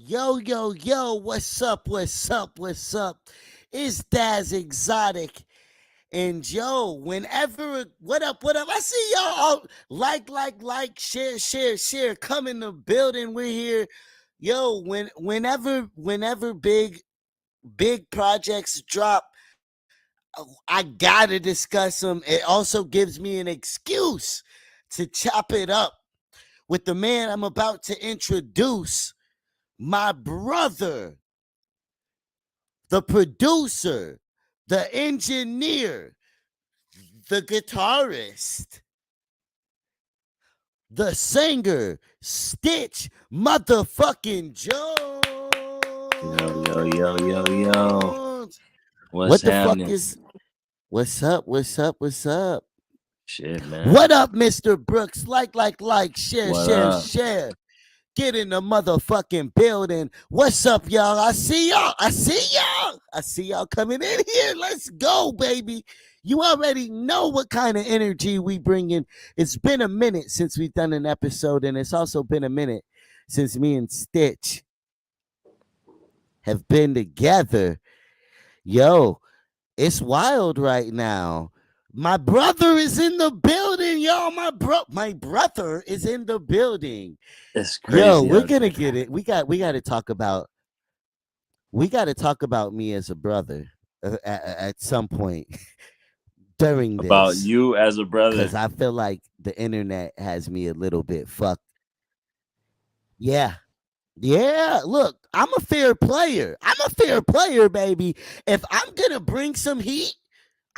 Yo, what's up? What's up? What's up? It's Daz Exotic. And yo, what up? I see y'all all like, share. Come in the building. We're here. Yo, whenever big projects drop, I gotta discuss them. It also gives me an excuse to chop it up with the man I'm about to introduce, my brother, the producer, the engineer, the guitarist, the singer, Stitch motherfucking Yo. Jones. What's What the fuck happening? is what's up? What's up? Shit, man. What up, Mr. Brooks? Like, What up? share. Get in the motherfucking building. What's up, y'all? I see y'all coming in here. Let's go, baby. You already know what kind of energy we bring in. It's been a minute since we've done an episode, and it's also been a minute since me and Stitch have been together. Yo, it's wild right now. My brother is in the building, y'all. My brother is in the building. It's Yo, crazy we're out gonna there. get it. We got to talk about me as a brother at some point during About this, you as a because brother. I feel like the internet has me a little bit fucked. Yeah, yeah. Look, I'm a fair player, baby. If I'm gonna bring some heat,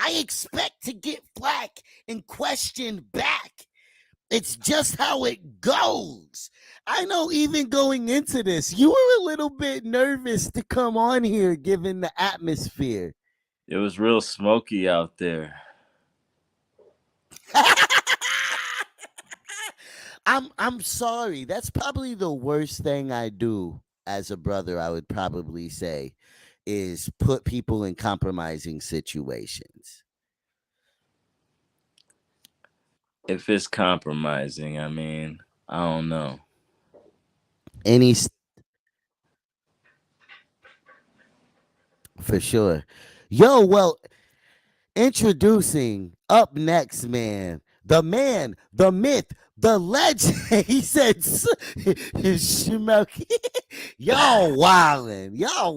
I expect to get flack and questioned back. It's just how it goes. I know even going into this, you were a little bit nervous to come on here given the atmosphere. It was real smoky out there. I'm sorry. That's probably the worst thing I do as a brother, I would probably say, is put people in compromising situations. If it's compromising, I don't know. Any for sure. Yo, well, introducing up next, man, the myth, the legend. He said, Smokey, y'all wildin'. Yo,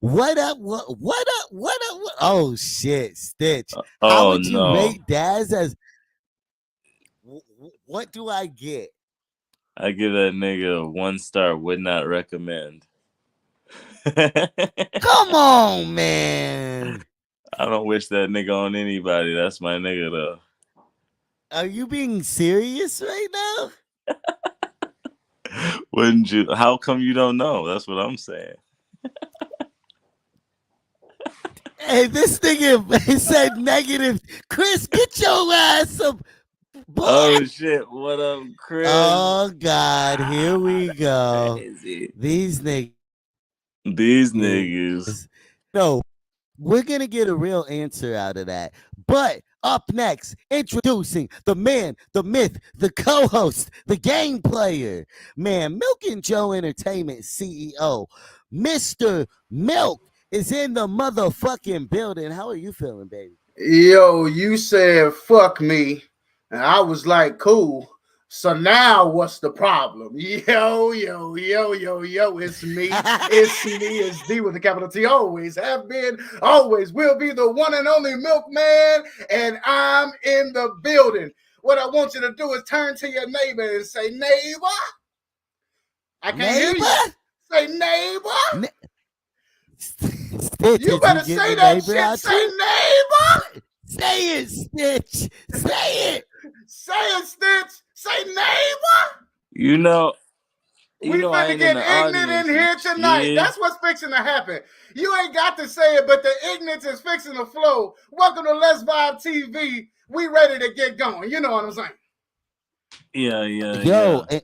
what up? What up? Oh shit, Stitch. How Oh would you no. rate Daz as? What do I get? I give that nigga a 1 star, would not recommend. I Come on, man. don't wish that nigga on anybody. That's my nigga though. Are you being serious right now? Wouldn't you? How come you don't know? That's what I'm saying. Hey, this nigga he said negative. Chris, get your ass up, boy. Oh shit! What up, Chris? Oh God, here we go. Crazy. These niggas. These No, niggas. we're gonna get a real answer out of that. But up next, introducing the man, the myth, the co-host, the game player, man, Milk and Joe Entertainment CEO, Mr. Milk is in the motherfucking building. How are you feeling, baby? Yo, you said fuck me, and I was like, cool. So now what's the problem? Yo, it's me. It's me. It's D with the capital T. Always have been, always will be the one and only milkman, and I'm in the building. What I want you to do is turn to your neighbor and say, neighbor, I can't hear Neighbor? you. Say, neighbor. Ne- Stitch, You is you better getting say the that neighbor shit. out Say, you? neighbor. Say it, Stitch. Say it. Say it, Stitch. Say, neighbor. You know. You We know I finna ain't in get the ignorant in audience and here tonight. shit. That's what's fixing to happen. You ain't got to say it, but the ignorance is fixing to flow. Welcome to Let's Vibe TV. We ready to get going. You know what I'm saying? Yo, Yeah.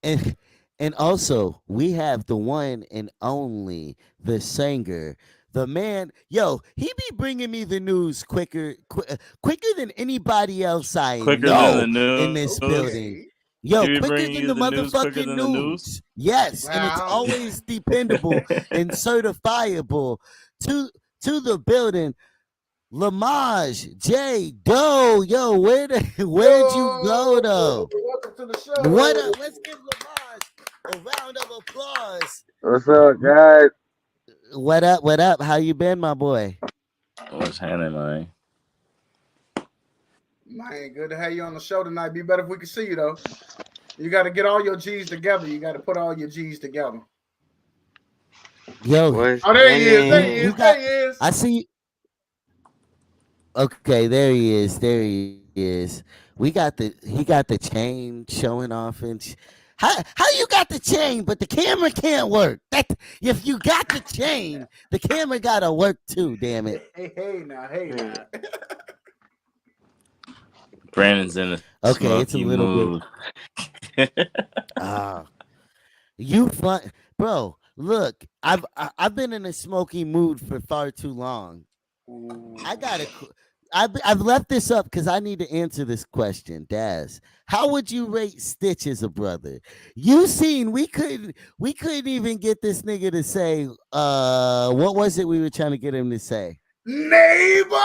and and also we have the one and only the singer, the man. Yo, he be bringing me the news quicker than anybody else I Quicker than the know in news. this building. Okay. Yo, He be quicker bringing than you the the news quicker motherfucking than the news. news. Yes, and it's Wow. always dependable and certifiable. To to the building, Lamage, J, Doe, yo, where'd you go Yo, though? welcome to the What show. up? Let's give Lamage a round of applause. What's up, guys? What up? What up? How you been, my boy? What's happening, man? Man, good to have you on the show tonight. Be better if we could see you though. You got to get all your G's together. You got to put all your G's together. Yo, What's Oh, there he is. There he you is. got. There he is. I see. Okay, there he is. There he is. He got the chain showing off how you got the chain, but the camera can't work. That if you got the chain, the camera gotta work too. Damn it. Hey now, hey now. Brandon's in a Okay, it's a smoky little bit. mood. Ah, you fun, bro. Look, I've been in a smoky mood for far too long. I gotta. I've left this up because I need to answer this question, Daz. How would you rate Stitch as a brother? You seen we couldn't even get this nigga to say what was it we were trying to get him to say? Neighbor.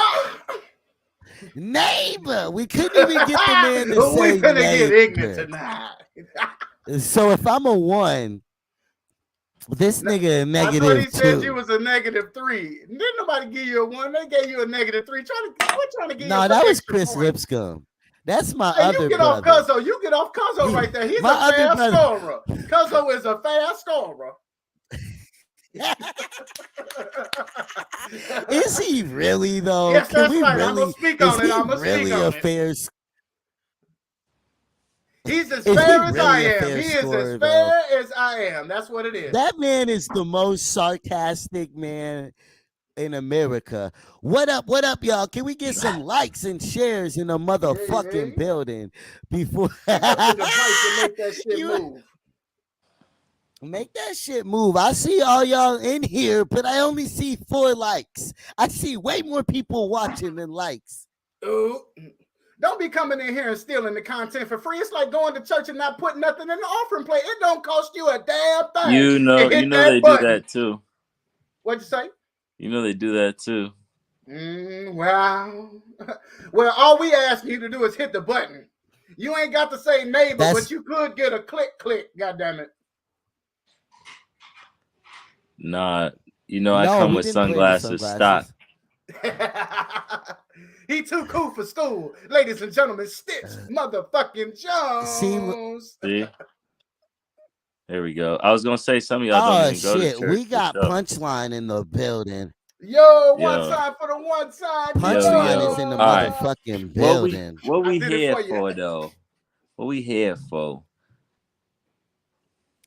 Neighbor. We couldn't even get the man to say We finna get ignorant neighbor. tonight. So if I'm a one, this nigga a I thought he negative said you two. was a -3. Didn't nobody give you a 1. They gave you a -3. We're trying to get you No, some that was extra Chris points. Lipscomb. That's my Hey, you other get off brother. Cuzzo. You get off Cuzzo right there. He's a My other fast brother. scorer. Cuzzo is a fast scorer. Is he really though? Yes, Can that's we right. I'm really? gonna speak Is on it. he I'm gonna really speak a on it. fair? He's as Is he fair as I really a am. fair He is as scorer though? fair as I am. That's what it is. That man is the most sarcastic man in America. What up? What up, y'all? Can we get some likes and shares in the motherfucking Hey. building before Pick up the device and make that shit You- move. make that shit move? I see all y'all in here, but I only see 4 likes. I see way more people watching than likes. Ooh. Don't be coming in here and stealing the content for free. It's like going to church and not putting nothing in the offering plate. It don't cost you a damn thing. You know to hit that they button. do that too. What'd you say? You know they do that too. Well, all we ask you to do is hit the button. You ain't got to say neighbor, but you could get a click, God damn it. Nah, I No, come we with didn't play the sunglasses stock. He too cool for school. Ladies and gentlemen, Stitch motherfucking Jones. See? There we go. I was gonna say some of y'all don't Oh even go to shit, church. we got for sure. Punchline in the building. Yo, one Yo. time for the one time. Punchline yo. is in the Alright. motherfucking What building. we I did it here for you. for though? What we here for?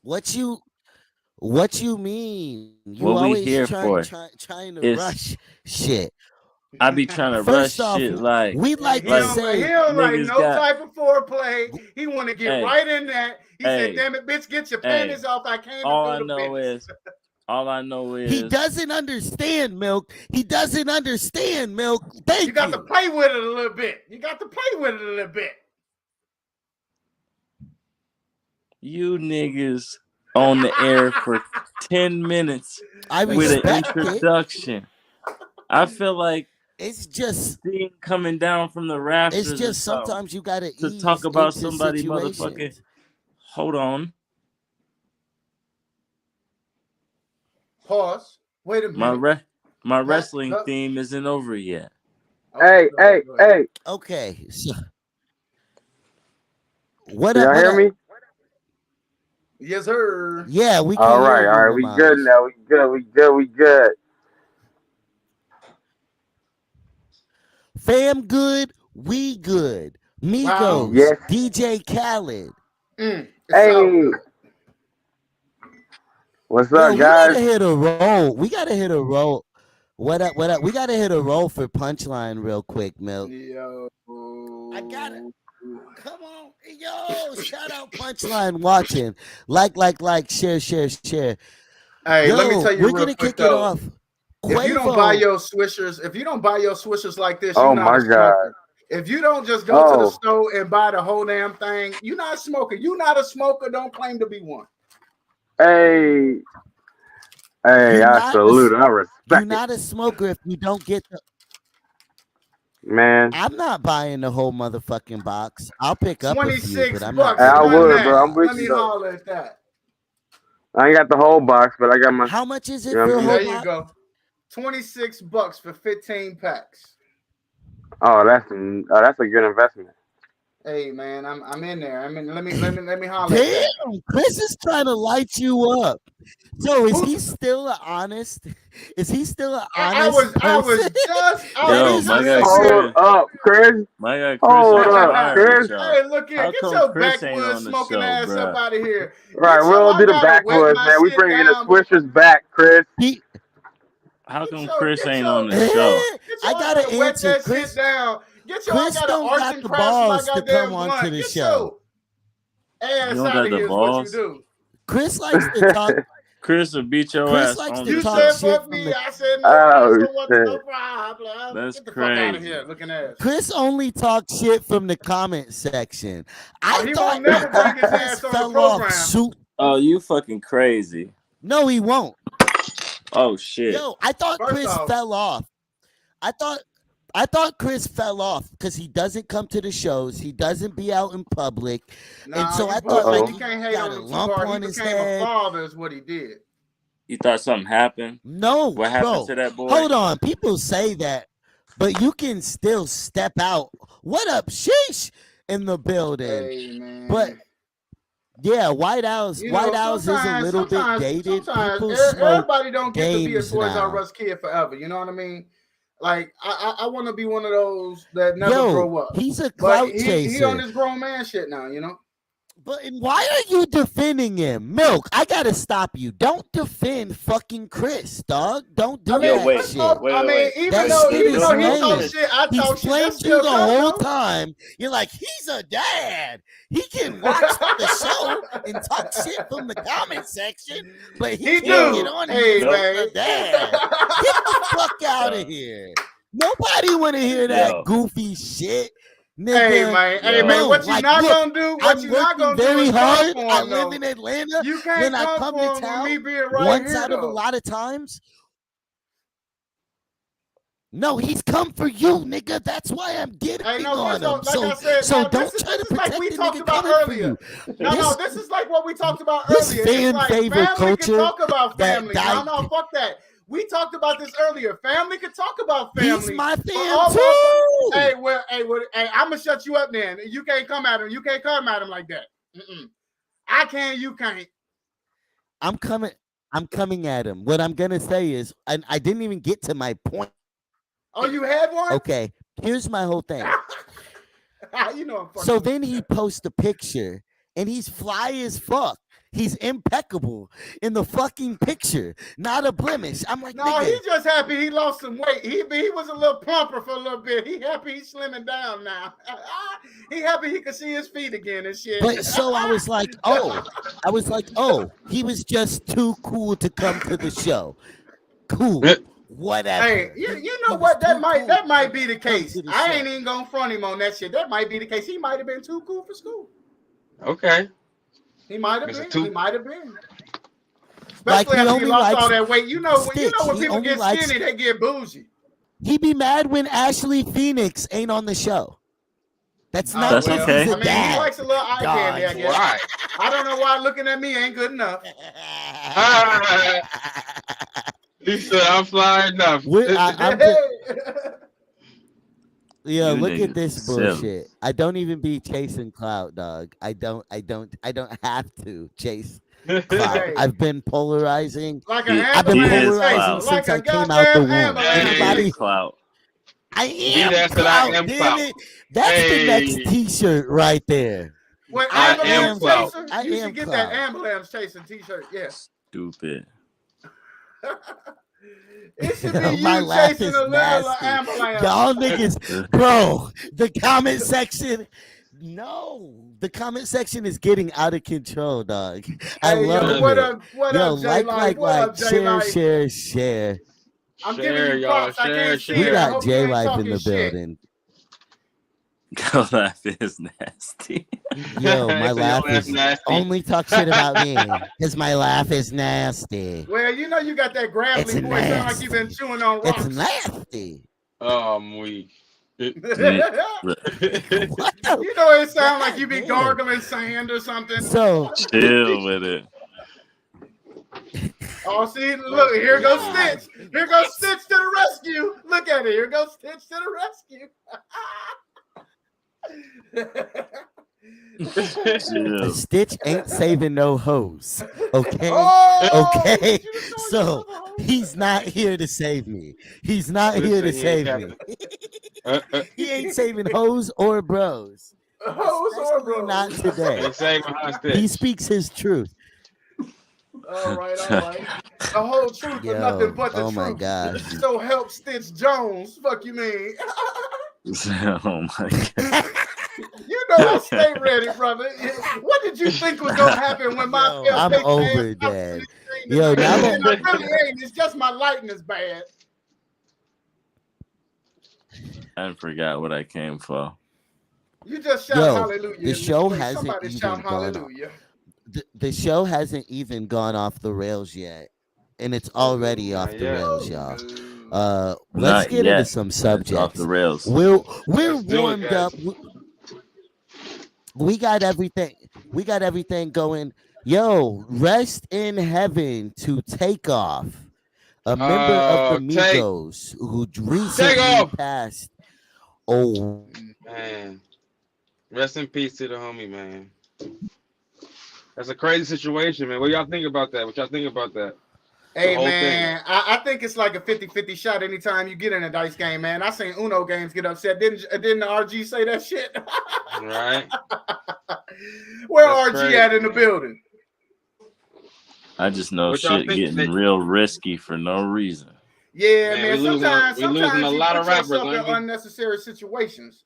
What you mean? You What we always here for? trying to It's- rush shit. I be trying to First rush off, shit like we'd like he to don't, say he don't like niggas no got- type of foreplay. He want to get Hey. right in that. He Hey. said, "Damn it, bitch, get your Hey. panties off. I came all to I do the know business." is he doesn't understand, Milk. He doesn't understand, Milk. Thank You got to play with it a little bit. You got to play with it a little bit. you niggas on the air for 10 minutes I with an respect it. introduction. I feel like It's just seeing coming down from the rafters. it's just or something sometimes you gotta to ease talk about into somebody situations. motherfucking. Hold on. Pause. Wait a minute. My wrestling theme isn't over yet. Hey, hey, hey. Okay, so what Can up? y'all What hear up? me? Yes, sir. Yeah, we can All hear right, you, all right. We Lamage. good now. We good. Fam good, we good. Migos, Wow. Yes. DJ Khaled. It's Hey. all good. What's Yo, up, we guys? gotta hit a roll. We gotta hit a roll. What up? What up? We gotta hit a roll for Punchline real quick, Milk. Yo. I got it. Come on, yo! Shout out Punchline watching. Like, share. Hey, Yo, let me tell you we're real gonna quick kick it though. off. If you don't buy Quavo. your swishers, like this, Oh you're not my a God. smoker. If you don't just go to the store and buy the whole damn thing, you're not smoking. You're not a smoker. Don't claim to be one. Hey, You're I not salute. I you're respect it, not a smoker if you don't get the. man. I'm not buying the whole motherfucking box. I'll pick up a few, 26 but I'm not bucks. Hey, I buying the Run would, whole that. bro. I'm with Let box. me you though. holler at that. I ain't got the whole box, but I got my. How much is You it know for what a I whole mean? There you box? go. 26 bucks for 15 packs. Oh, that's a good investment. Hey man, I'm in there. Let me holler at that. Damn, Chris is trying to light you up. So is he Who's still an honest? Is he still an I honest was person? just That Yo, is my real guy good. Hold Chris, up, Chris. my guy Chris Hold on up, fire with Chris. y'all. Hey, look here. How Get come your Chris ain't backwoods on the smoking show, ass up bruh? out of here. Right, we don't I do the gotta wet backwoods, my man. We shit bringing the down before. swishers back, Chris. he, How Get come your Chris get ain't your on the show? get your I I got to gotta wet answer. that shit down. Get your I Chris got an don't arts got and the crafts in my balls to come goddamn onto blunt. the Get show. your You ass don't out got of the here is what you balls? do. Chris likes to talk. Chris will beat your Chris ass likes on to the You talk said show. shit fuck from me. the. I said no Oh problem. What's no shit. problem? That's Get the fuck out of crazy. here, looking ass. Chris only talks shit from the comment section. Oh, I he thought won't never bring his Chris ass on the fell off program. shoot. Oh, you fucking crazy. No, he won't. Oh shit. Yo, I thought First Chris off, fell off. I thought Chris fell off because he doesn't come to the shows. He doesn't be out in public, and nah, so you I thought like bullshit. You he can't hate got on a him too lump hard. He on his became a head. father, is what he did. You thought something happened? No, What happened bro. to that boy? Hold on. People say that, but you can still step out. What up, sheesh, in the building? Hey man. But yeah, White House. You White know, House is a little bit dated. People smoke everybody don't get to be a games Toys R now. Us kid forever. You know what I mean? Like I want to be one of those that never Yo, grow up. he's a But clout he chaser. on this grown man shit now. You know. But why are you defending him? Milk, I gotta stop you. Don't defend fucking Chris, dog. Don't do I mean, that wait, shit. wait. even That though shit is he lame. talk shit, I He's talk shit. flamed That's you still the tough, whole though. time. You're like, he's a dad. He can watch the show and talk shit from the comment section, but he can't do. get on Hey, here. man. He's a dad. Get the fuck out of here. Nobody want to hear that Yo. goofy shit. Nigga, Hey man, Yo. what you like, not look, gonna do? What I'm you not working gonna do very is come hard. for I him, live though. in Atlanta. You can't When I come come for to him with town, me being right once here, out of a though. lot of times. No, he's come for you, nigga. That's why I'm getting Hey, no, on first him. off, like I said, So now don't this try to is like protect we the talked nigga about coming for earlier. you. No, this is like what we talked about This earlier. It's fan like favorite family can culture talk about that family. No, fuck that. We talked about this earlier. Family can talk about family. He's my But fan all too. hey, I'm gonna shut you up then. You can't come at him. You can't come at him like that. I can. You can't. I'm coming at him. What I'm gonna say is, and I didn't even get to my point. Oh, you had one? Okay, here's my whole thing. You know I'm fucking So with then you. he posts a picture, and he's fly as fuck. He's impeccable in the fucking picture, not a blemish. I'm like, No, nigga, he's just happy he lost some weight. He was a little plumper for a little bit. He happy he's slimming down now. He happy he can see his feet again and shit. But so I was like, oh, he was just too cool to come to the show. Cool. Whatever. Hey, you know what? That might be the case. I ain't even gonna front him on that shit. That might be the case. He might have been too cool for school. Okay. He might have been. He might have been. Like, Especially after he lost all that weight. You know when He people only get likes- skinny, they get bougie. He be mad when Ashley Phoenix ain't on the show. That's not That's because okay. he's a I mean, dad. he likes a little eye candy, I guess. Right. I don't know why looking at me ain't good enough. He said, I'm flying enough. Yeah, You look at niggas this silly. bullshit. I don't even be chasing clout, dog. I don't have to chase clout. Hey. I've been polarizing. Like an I've been He is polarizing clout. since like I a came out the goddamn womb. ambulance. He Anybody? is clout. I Be am there said clout, I am damn clout. it. That's the next Hey. T-shirt right there. What, I ambulance am clout. chaser? I You am should get clout. that ambulance chasing t-shirt. Yeah. Stupid. It should be My you laugh chasing is a little nasty. ambulance. Y'all niggas, bro, the comment section. No, the comment section is getting out of control, dog. I Hey, love yo, it. what up, Yo, J Life? What up, J share, Life? share. I'm Share, giving you y'all. props. I Share, can't see We it. I got hope you J ain't Life in talking the shit. building. Your laugh is nasty. Yo, my So your laugh laugh is nasty. only talk shit about me because my laugh is nasty. Well, you know you got that It's gravelly voice. Sound like you've been nasty. chewing on It's rocks. nasty. Oh, I'm weak. What the You know it sound like God you be damn. gargling sand or something. So Chill with it. Oh, see, look, here goes God, Stitch. Here goes what? Stitch to the rescue. Look at it. Here goes Stitch to the rescue. Chill. Stitch ain't saving no hoes. Okay? Oh, Okay? you just called So yourself a hoe. he's not here to save me. He's not here to Listen, he ain't save me. having. He ain't saving hoes or bros. Hoes or Especially bros. not today. Ain't saving my He Stitch. speaks his truth. All right, all right. The whole truth or nothing Yo, but the oh my truth. gosh. So help Stitch Jones. Fuck you mean? Oh my god. You know I stay ready, brother. What did you think was gonna happen when my Yo, I'm pale-faced over ass it, popped Dad. on this screen Yo, tonight? now And that I really ain't. It's just my lighting is bad. I forgot what I came for. You just shout Yo, hallelujah. the in show this place. hasn't Somebody shout even gone off. hallelujah. The show hasn't even gone off the rails yet, and it's Oh, already Not off the yet. rails, oh, y'all. no. Let's Not get into yet. some It's off the subjects. rails. We're Let's do it, warmed guys. up. We got everything. We got everything going. Yo, rest in heaven to Takeoff, a member of the Take Migos who recently off, passed. Oh, man. Rest in peace to the homie, man. That's a crazy situation, man. What y'all think about that? What y'all think about that? Hey, whole man, I think it's like a 50-50 shot anytime you get in a dice game, man. I seen Uno games get upset. Didn't RG say that shit? Right? Where That's RG crazy, at in the man. building? I just know What y'all shit think? getting real risky for no reason. Yeah, Man, man. we losing Sometimes a you lot put of rappers, yourself in aren't we? unnecessary situations.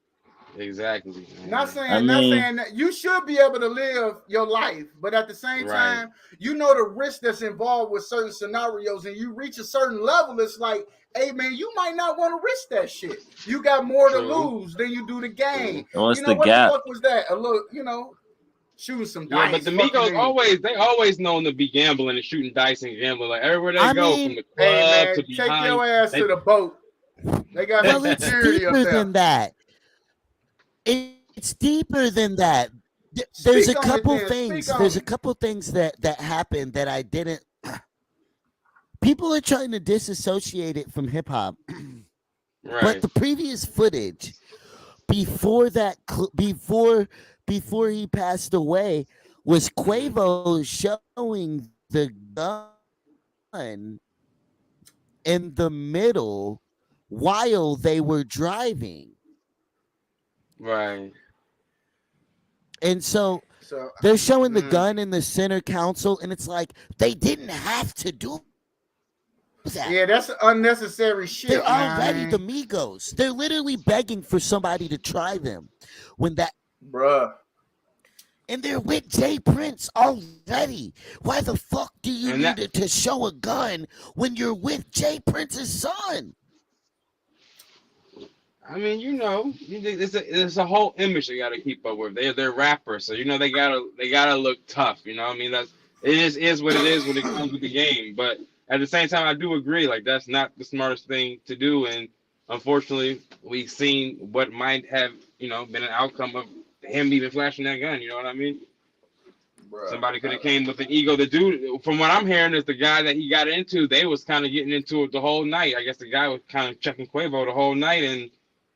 Exactly. Not Man. I saying mean, that you should be able to live your life, but at the same Right. time, you know the risk that's involved with certain scenarios, and you reach a certain level. It's like, hey man, you might not want to risk that shit. You got more to True. lose than you do the game. what's You know the what the gap? fuck was that? A little, shooting some Yeah, but dice. the Fuck you Migos mean? they always known to be gambling and shooting dice and gambling. Like everywhere they I go, from mean, the Hey club man, to take behind. your ass They, to the boat. They got some well, it's security up deeper there. than that. It's deeper than that. There's Speak a on it couple then. Speak things. on There's a it. couple things that happened that I didn't. People are trying to disassociate it from hip hop, but right. the previous footage before that, before he passed away, was Quavo showing the gun in the middle while they were driving. Right. And so So, they're showing the gun in the center console, and it's like they didn't have to do that. yeah, that's unnecessary shit. They're Man. already the Migos. They're literally begging for somebody to try them when that, Bruh. and they're with Jay Prince already. Why the fuck do you And need that to show a gun when you're with Jay Prince's son? I mean, it's a whole image they got to keep up with. They're rappers, so they gotta look tough. I mean, is what it is when it comes with the game. But at the same time, I do agree. Like that's not the smartest thing to do, and unfortunately, we've seen what might have been an outcome of him even flashing that gun. You know what I mean? Bruh. Somebody could have came with an ego. The dude, from what I'm hearing, is the guy that he got into. They was kind of getting into it the whole night. I guess the guy was kind of checking Quavo the whole night, and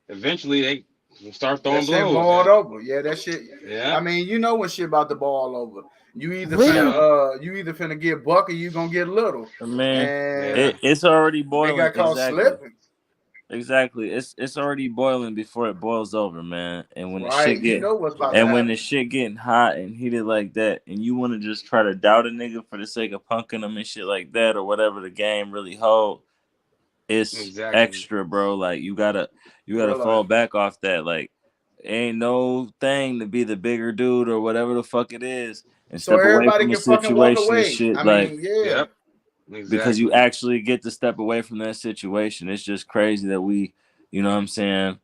eventually they start throwing That shit blows. boiled over. Yeah, that shit. Yeah. I mean, you know when shit about to ball over. You either finna get buck or you gonna get little. Man, And it's already they boiling. got caught slipping. Exactly. It's already boiling before it boils over, man. And when the Right. shit You know what's about to and when happen. the shit getting hot and heated like that, and you want to just try to doubt a nigga for the sake of punking them and shit like that, or whatever the game really hold, it's Exactly. extra, bro. Like you gotta Real fall life. back off that. Like ain't no thing to be the bigger dude or whatever the fuck it is, and So step away everybody from a can fucking walk situation and away. shit. I Like mean, yeah. Yep. Exactly. because you actually get to step away from that situation. It's just crazy that we, you know what I'm saying,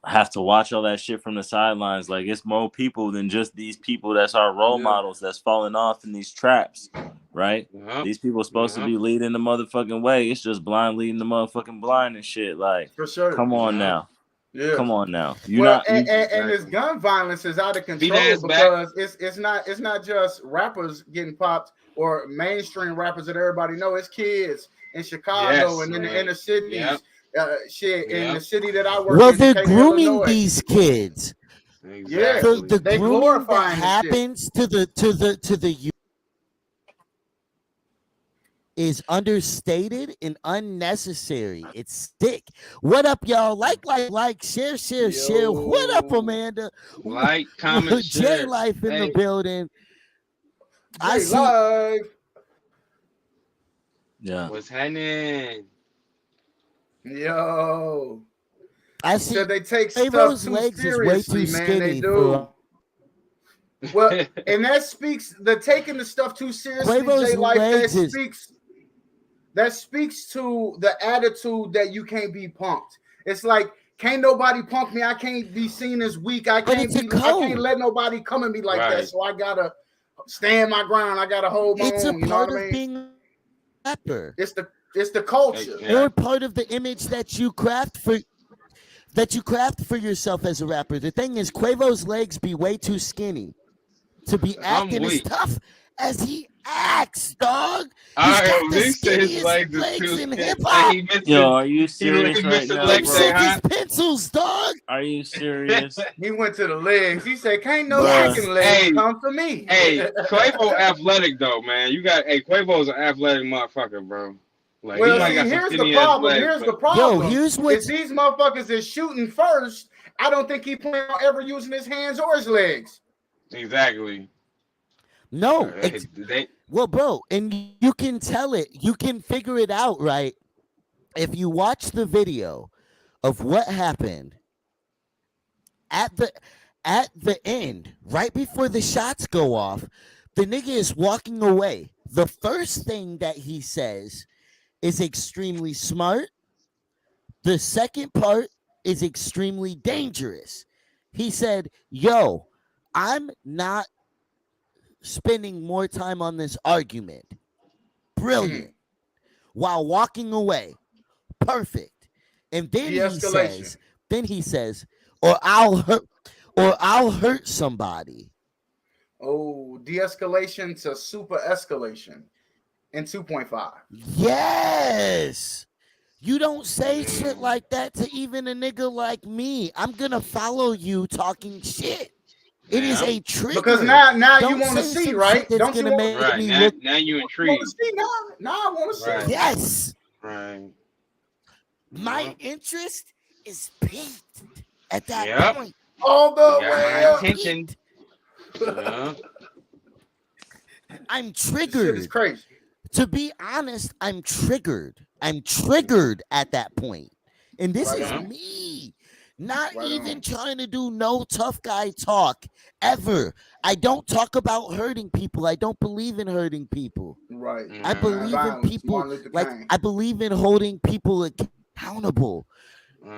have to watch all that shit from the sidelines. Like, it's more people than just these people that's our role models that's falling off in these traps, right? Yep. These people are supposed to be leading the motherfucking way. It's just blind leading the motherfucking blind and shit. Like, For sure. come on Yeah. now. Yeah. Come on now. And this gun violence is out of control because it's not just rappers getting popped or mainstream rappers that everybody know. It's kids in Chicago and in the inner cities. Shit in the city that I work in. Well, they're Decatur, grooming Illinois. these kids. Exactly. The They grooming glorifying that this shit. happens to the youth is understated and unnecessary. It's sick. What up, y'all? Like, share. What up, Yo. Amanda? Like, comment, J share. Life in the building. I J see. Live. Yeah. What's happening? Yo. I see. So they take Quavo's stuff too legs is seriously, way too man. skinny They do. Well, and that speaks the taking the stuff too seriously, Quavo's J Life. legs That speaks to the attitude that you can't be punked. It's like, can't nobody punk me. I can't be seen as weak. I can't let nobody come at me like that. So I gotta stand my ground. I gotta hold my own. You know what I mean? Being a rapper. It's the culture. Or part of the image that you craft for yourself as a rapper. The thing is, Quavo's legs be way too skinny to be acting as tough as he acts, dog. He's got the skinniest legs in hip hop. Yo, are you serious right now, Them bro? sick as pencils, dog. Are you serious? He went to the legs. He said, "Can't no fucking legs come for me." Hey, Quavo athletic though, man. Quavo's an athletic motherfucker, bro. Like, well, see, here's the problem. If these motherfuckers is shooting first, I don't think he plan on ever using his hands or his legs. Exactly. No. Well, bro, and you can tell it. You can figure it out, right? If you watch the video of what happened at the end, right before the shots go off, the nigga is walking away. The first thing that he says is extremely smart. The second part is extremely dangerous. He said, "Yo, I'm not spending more time on this argument." Brilliant. While walking away. Perfect. And then he says, or I'll hurt somebody. Oh, de-escalation to super escalation in 2.5. Yes. You don't say shit like that to even a nigga like me. I'm gonna follow you talking shit. It is a trigger. Because now you want to see, right? Don't you want to see? Right. Now you intrigued. Now I want to see. Right. Yes. Right. My interest is piqued at that point. All the way up. Attention. I'm triggered. It's crazy. To be honest, I'm triggered. I'm triggered at that point. And this is me. Not even trying to do no tough guy talk ever. I don't talk about hurting people. I don't believe in hurting people. Right. I believe in people. Like, I believe in holding people accountable.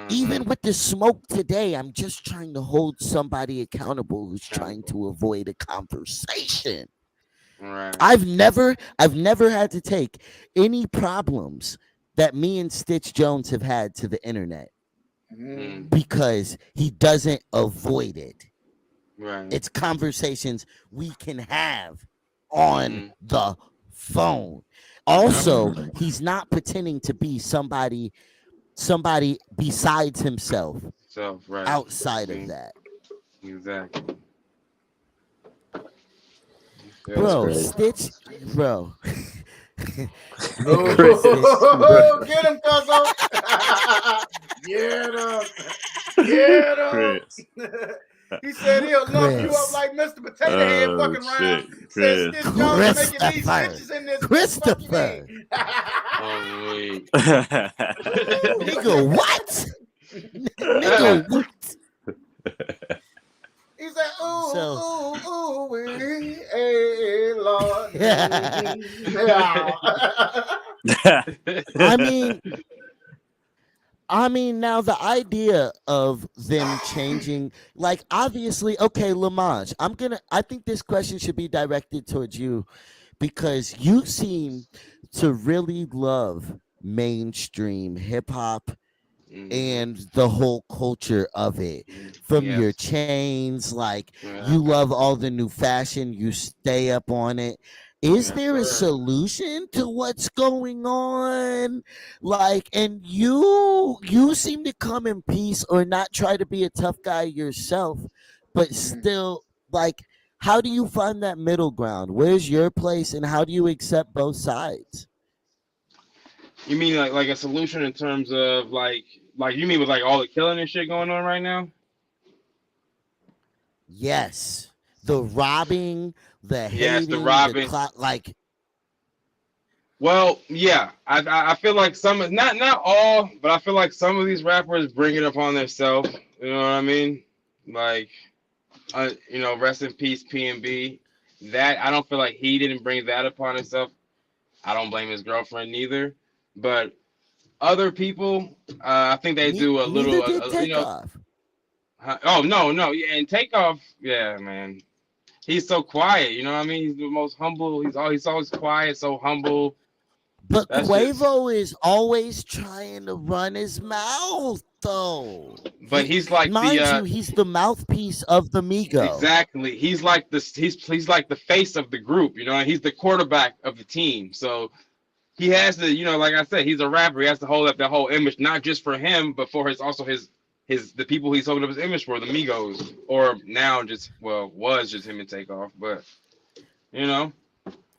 Even with the smoke today, I'm just trying to hold somebody accountable who's trying to avoid a conversation. Right. I've never had to take any problems that me and Stitch Jones have had to the internet because he doesn't avoid it. Right. It's conversations we can have on the phone. Also, he's not pretending to be somebody besides himself. Outside of that. Exactly. Bro, Stitch, bro. Oh, get him, Cuzzo. Get him. He said he'll lump you up like Mr. Potato Head fucking round. Said Stitch Jones making these bitches in this. Christopher. Oh, wait. Nigga, what? Nigga, what? He said, ooh, hey, Lord. I mean, I mean, now the idea of them changing, like, obviously, okay, Lamont, I think this question should be directed towards you because you seem to really love mainstream hip hop Hmm. and the whole culture of it. From your Yes. chains, like, you Yeah. love all the new fashion, you stay up on it. Is Yes, there a sir. solution to what's going on? Like, and you seem to come in peace or not try to be a tough guy yourself, but Mhm. still, like, how do you find that middle ground? Where's your place and how do you accept both sides? You mean like a solution in terms of like you mean with like all the killing and shit going on right now? Yes. The robbing, the Yes, the hating, the robbing. like, Well, yeah, I feel like some, not all, but I feel like some of these rappers bring it upon themselves. You know what I mean? Like, rest in peace, PNB. That I don't feel like he didn't bring that upon himself. I don't blame his girlfriend neither, but other people, I think they do a neither little, did Takeoff. oh no, no, yeah, and Takeoff, yeah, man, he's so quiet. You know what I mean? He's the most humble. He's always quiet, so humble. But That's just. Quavo is always trying to run his mouth, though. But he's like the Mind you, he's the mouthpiece of the Migo. exactly. He's like this. He's like the face of the group. You know, he's the quarterback of the team. So he has to, like I said, he's a rapper. He has to hold up that whole image, not just for him, but for his the people he's holding up his image for, the Migos, or now just was just him and Takeoff. But you know,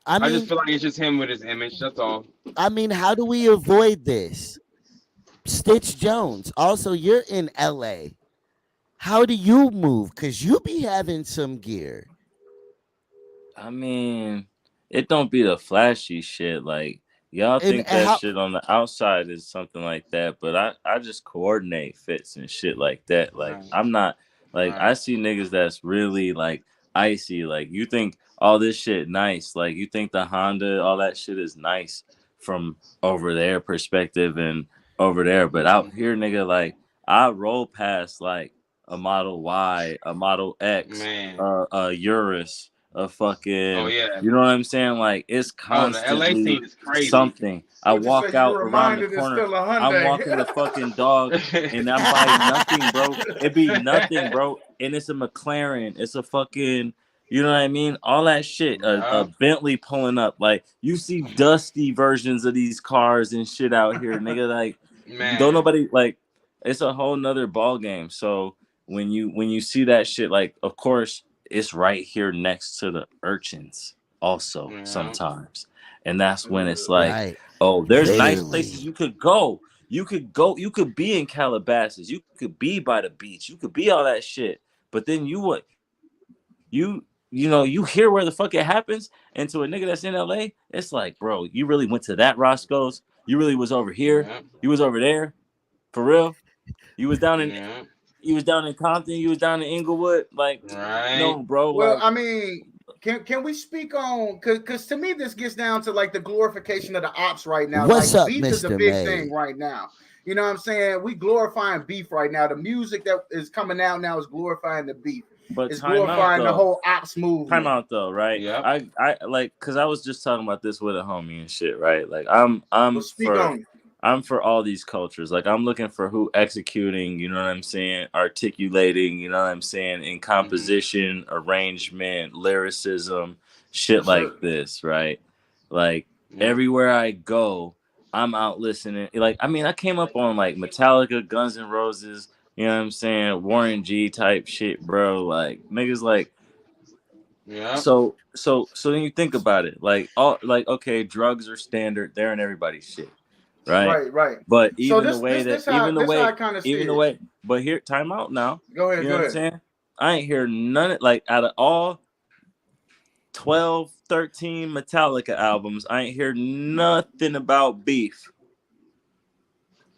I I just mean, feel like it's just him with his image. That's all. how do we avoid this? Stitch Jones. Also, you're in LA. How do you move? Cause you be having some gear. I mean, it don't be the flashy shit. Like y'all think And that how shit on the outside is something like that, but I just coordinate fits and shit like that. Like Right. I'm not like I Right. see niggas that's really like icy. Like you think all this shit nice. Like you think the Honda, all that shit is nice from over there perspective and over there, but out here, nigga, like I roll past like a Model Y, a Model X, Man. a Urus, a Oh fucking, yeah. you know what I'm saying? Like it's Oh, the LA constantly scene is crazy. something. I Would you say walk you out around the reminded it's corner. still a I'm Hyundai? walking the fucking dog and I'm by nothing, bro. It be nothing, bro. And it's a McLaren. It's a fucking, you know what I mean? All that shit. A Yeah, Bentley pulling up. Like you see dusty versions of these cars and shit out here, nigga. Like don't man. nobody like. It's a whole nother ball game. So when you see that shit, like of course it's right here next to the urchins also Yeah, sometimes. And that's when it's like, right. oh, there's nice places Literally. you could go. You could be in Calabasas. You could be by the beach. You could be all that shit. But then you hear where the fuck it happens, and to a nigga that's in LA, it's like, bro, you really went to that Roscoe's? You really was over here? yeah, You was over there? For real? You was down in yeah. you was down in Compton, you was down in Inglewood? Like, Right. no, bro, Well, like I mean, can we speak on because to me this gets down to like the glorification of the ops right now. What's Like up, beef is a Mr. big thing May? right now. You know what I'm saying? We glorifying beef right now. The music that is coming out now is glorifying the beef. but It's time out glorifying the though. whole ops Time movement. out though, right? Yep. I like because I was just talking about this with a homie and shit, right? Like Well, speak on it. I'm for all these cultures. Like I'm looking for who executing, you know what I'm saying, articulating, you know what I'm saying, in Hmm. composition, arrangement, lyricism, shit Yes, like sir. this, right? Like Yep. everywhere I go, I'm out listening. Like I mean, I came up on like Metallica, Guns N' Roses, you know what I'm saying, Warren G type shit, bro. Like niggas like Yep. so then you think about it, like all like okay, drugs are standard, they're in everybody's shit, right? Right, right. But So even the way that this how I kind of see even the it. way, but here, time out now. Go You ahead, know go what I'm ahead. saying? I ain't hear none of like out of all 12, 13 Metallica albums, I ain't hear nothing about beef.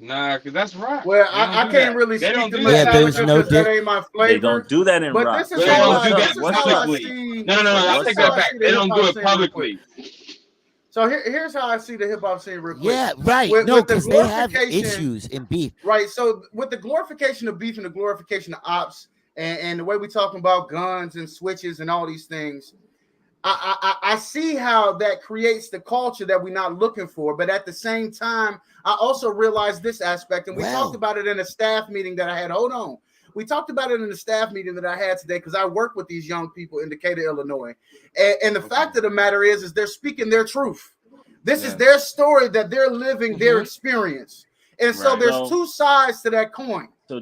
Nah, cause that's rock. Well, They don't I do can't that. really They speak don't to do that Yeah, in there's Metallica no because that di- ain't my They don't flavor. do that in But rock. this is But they So how don't what's I do up? that this is What's how up I with publicly. it? see No, no, no, no. So I this what's is take how that I up? back. see the They hip don't do hop it scene real quick. publicly. So here's how I see the hip hop scene real quick. Yeah, right. With, No, with the because they have glorification, issues in beef. right? So with the glorification of beef and the glorification of ops, and the way we talking about guns and switches and all these things, I see how that creates the culture that we're not looking for. But at the same time, I also realize this aspect, and we talked about it in a staff meeting that I had. Hold on. We talked about it in the staff meeting that I had today because I work with these young people in Decatur, Illinois. And the fact of the matter is they're speaking their truth. This is their story that they're living, their experience. And so there's two sides to that coin. So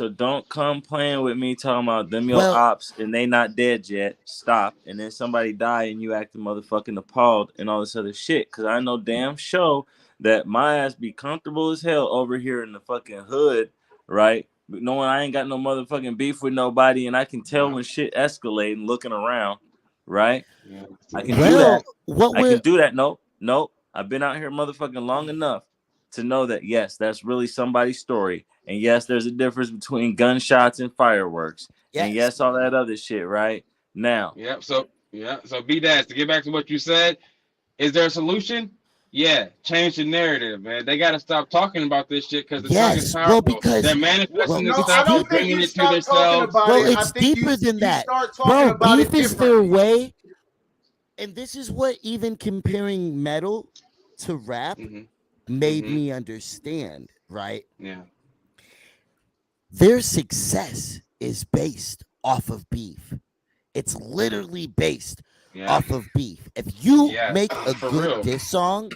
don't come playing with me talking about them your ops and they not dead yet. Stop. And then somebody die and you acting motherfucking appalled and all this other shit. Cause I know damn sure that my ass be comfortable as hell over here in the fucking hood, right? Knowing I ain't got no motherfucking beef with nobody and I can tell when shit escalating looking around, right? I can do that. I can do that. Nope. I've been out here motherfucking long enough to know that, yes, that's really somebody's story. And yes, there's a difference between gunshots and fireworks. Yes. And yes, all that other shit, right? Now. Yep. So B-Dash, to get back to what you said, is there a solution? Yeah, change the narrative, man. They got to stop talking about this shit because the talk is powerful. Well, because they're manifesting this stuff. I don't think you start talking about it. It's deeper than that. Bro, beef is their way. And this is what even comparing metal to rap made me understand, right? Yeah. Their success is based off of beef. It's literally based off of beef. If you make a good diss song,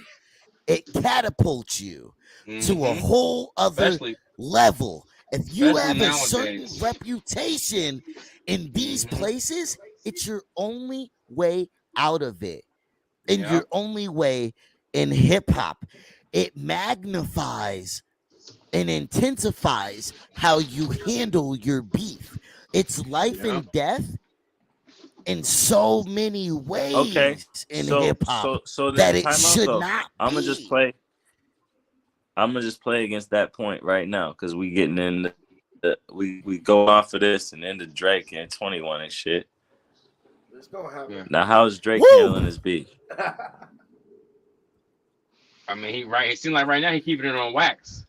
it catapults you to a whole other level. If you have a certain reputation in these places, it's your only way out of it. And your only way in hip hop. It magnifies and intensifies how you handle your beef. It's life and death in so many ways in hip hop that it should not be. I'm gonna just play against that point right now because we getting in we go off of this and into Drake and 21 and shit. Let's go have it. Now how's Drake handling his beef? I mean, it seems like right now he's keeping it on wax.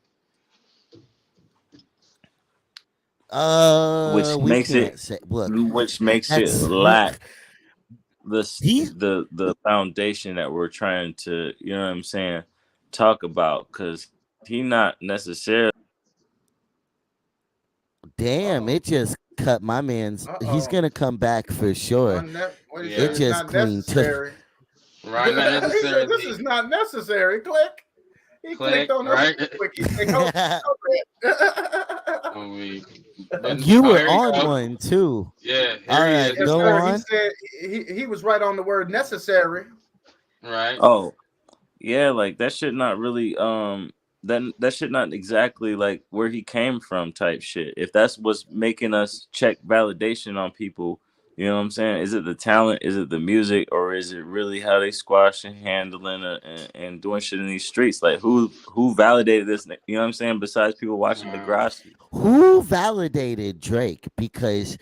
Which makes it lack the foundation that we're trying to, you know what I'm saying, talk about, because he not necessarily. Damn, it just cut my man's. He's gonna come back for sure. It just cleaned too. Right, not necessary. This is not necessary. Click. He clicked on right. You were on one too. Yeah. All right, go on. He said he was right on the word necessary. Right. Oh, yeah, like that should not really that should not exactly like where he came from type shit. If that's what's making us check validation on people, you know what I'm saying? Is it the talent? Is it the music? Or is it really how they squash and handling and doing shit in these streets? Like who validated this? You know what I'm saying? Besides people watching Degrassi. Who validated Drake? Because,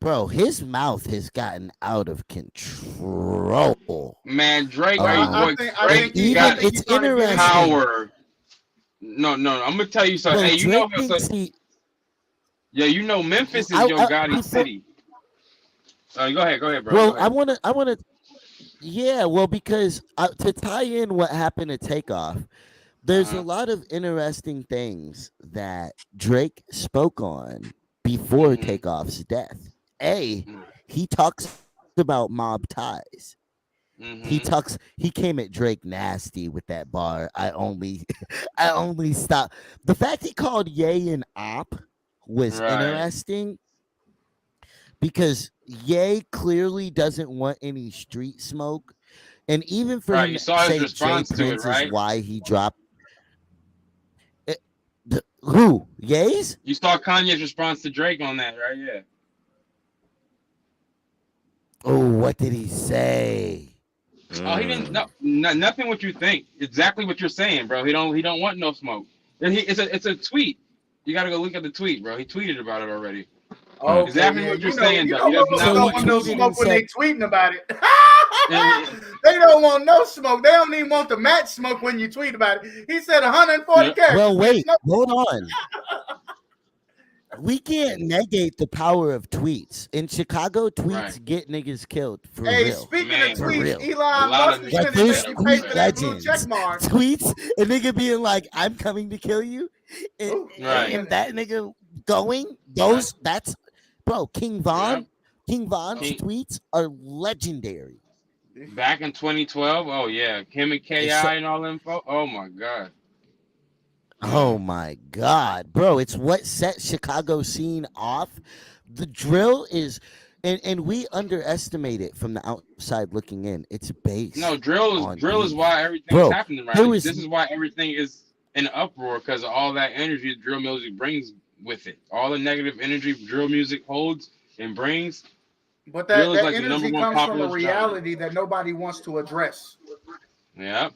bro, his mouth has gotten out of control. Man, Drake, it's interesting. Power. No, I'm gonna tell you something. Hey, you know you know Memphis is your Gotti city. Go ahead, bro. Well, I wanna. Yeah, well, because to tie in what happened to Takeoff, there's a lot of interesting things that Drake spoke on before Takeoff's death. He talks about mob ties. He came at Drake nasty with that bar. I only stop. The fact he called Ye an op was interesting because Ye clearly doesn't want any street smoke. And even for him to say Jay Prince is why he dropped it, who? Ye's? You saw Kanye's response to Drake on that, right? Yeah. Oh, what did he say? Oh, he didn't. No, nothing. What you think? Exactly what you're saying, bro. He don't want no smoke. And it's a tweet. You gotta go look at the tweet, bro. He tweeted about it already. Oh, exactly what you're saying. You know, don't want no smoke when they tweeting about it. Yeah. They don't want no smoke. They don't even want the match smoke when you tweet about it. He said 140 Yeah. characters, Well, bitch. wait, No. hold on. We can't negate the power of tweets. In Chicago, Right. tweets get niggas killed for Hey, real. speaking of For Man. tweets, real. A Elon lot of Musk is niggas Like finna get there's make killed. you pay tweet for that blue check legends. mark. Tweets a nigga being like, "I'm coming to kill you," and, Ooh, wait a Right. and minute. that nigga going Right. that's bro. Yep. King Von's King, tweets are legendary. back in 2012. Oh yeah, Kim and Ki It's and all them. Oh my god. Oh Man. my god, bro! It's what set Chicago scene off. The drill is, and we underestimate it from the outside looking in. It's based No, drill is on drill is beef, why everything is bro. happening right There now. was This is why everything is in uproar because of all that energy drill music brings with it. All the negative energy drill music holds and brings. But Drill is that like the number energy one comes from a popular genre. reality that nobody wants to address. Yep.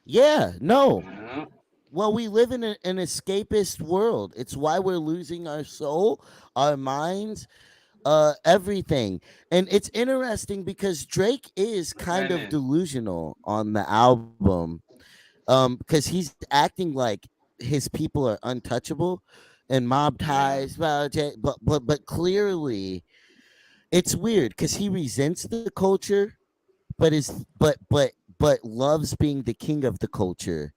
yeah, no. Yeah. Well, we live in an escapist world. It's why we're losing our soul, our minds, everything. And it's interesting because Drake is kind of Venom. delusional on the album, because he's acting like his people are untouchable and mob Yeah. ties, but clearly it's weird because he resents the culture, but is but loves being the king of the culture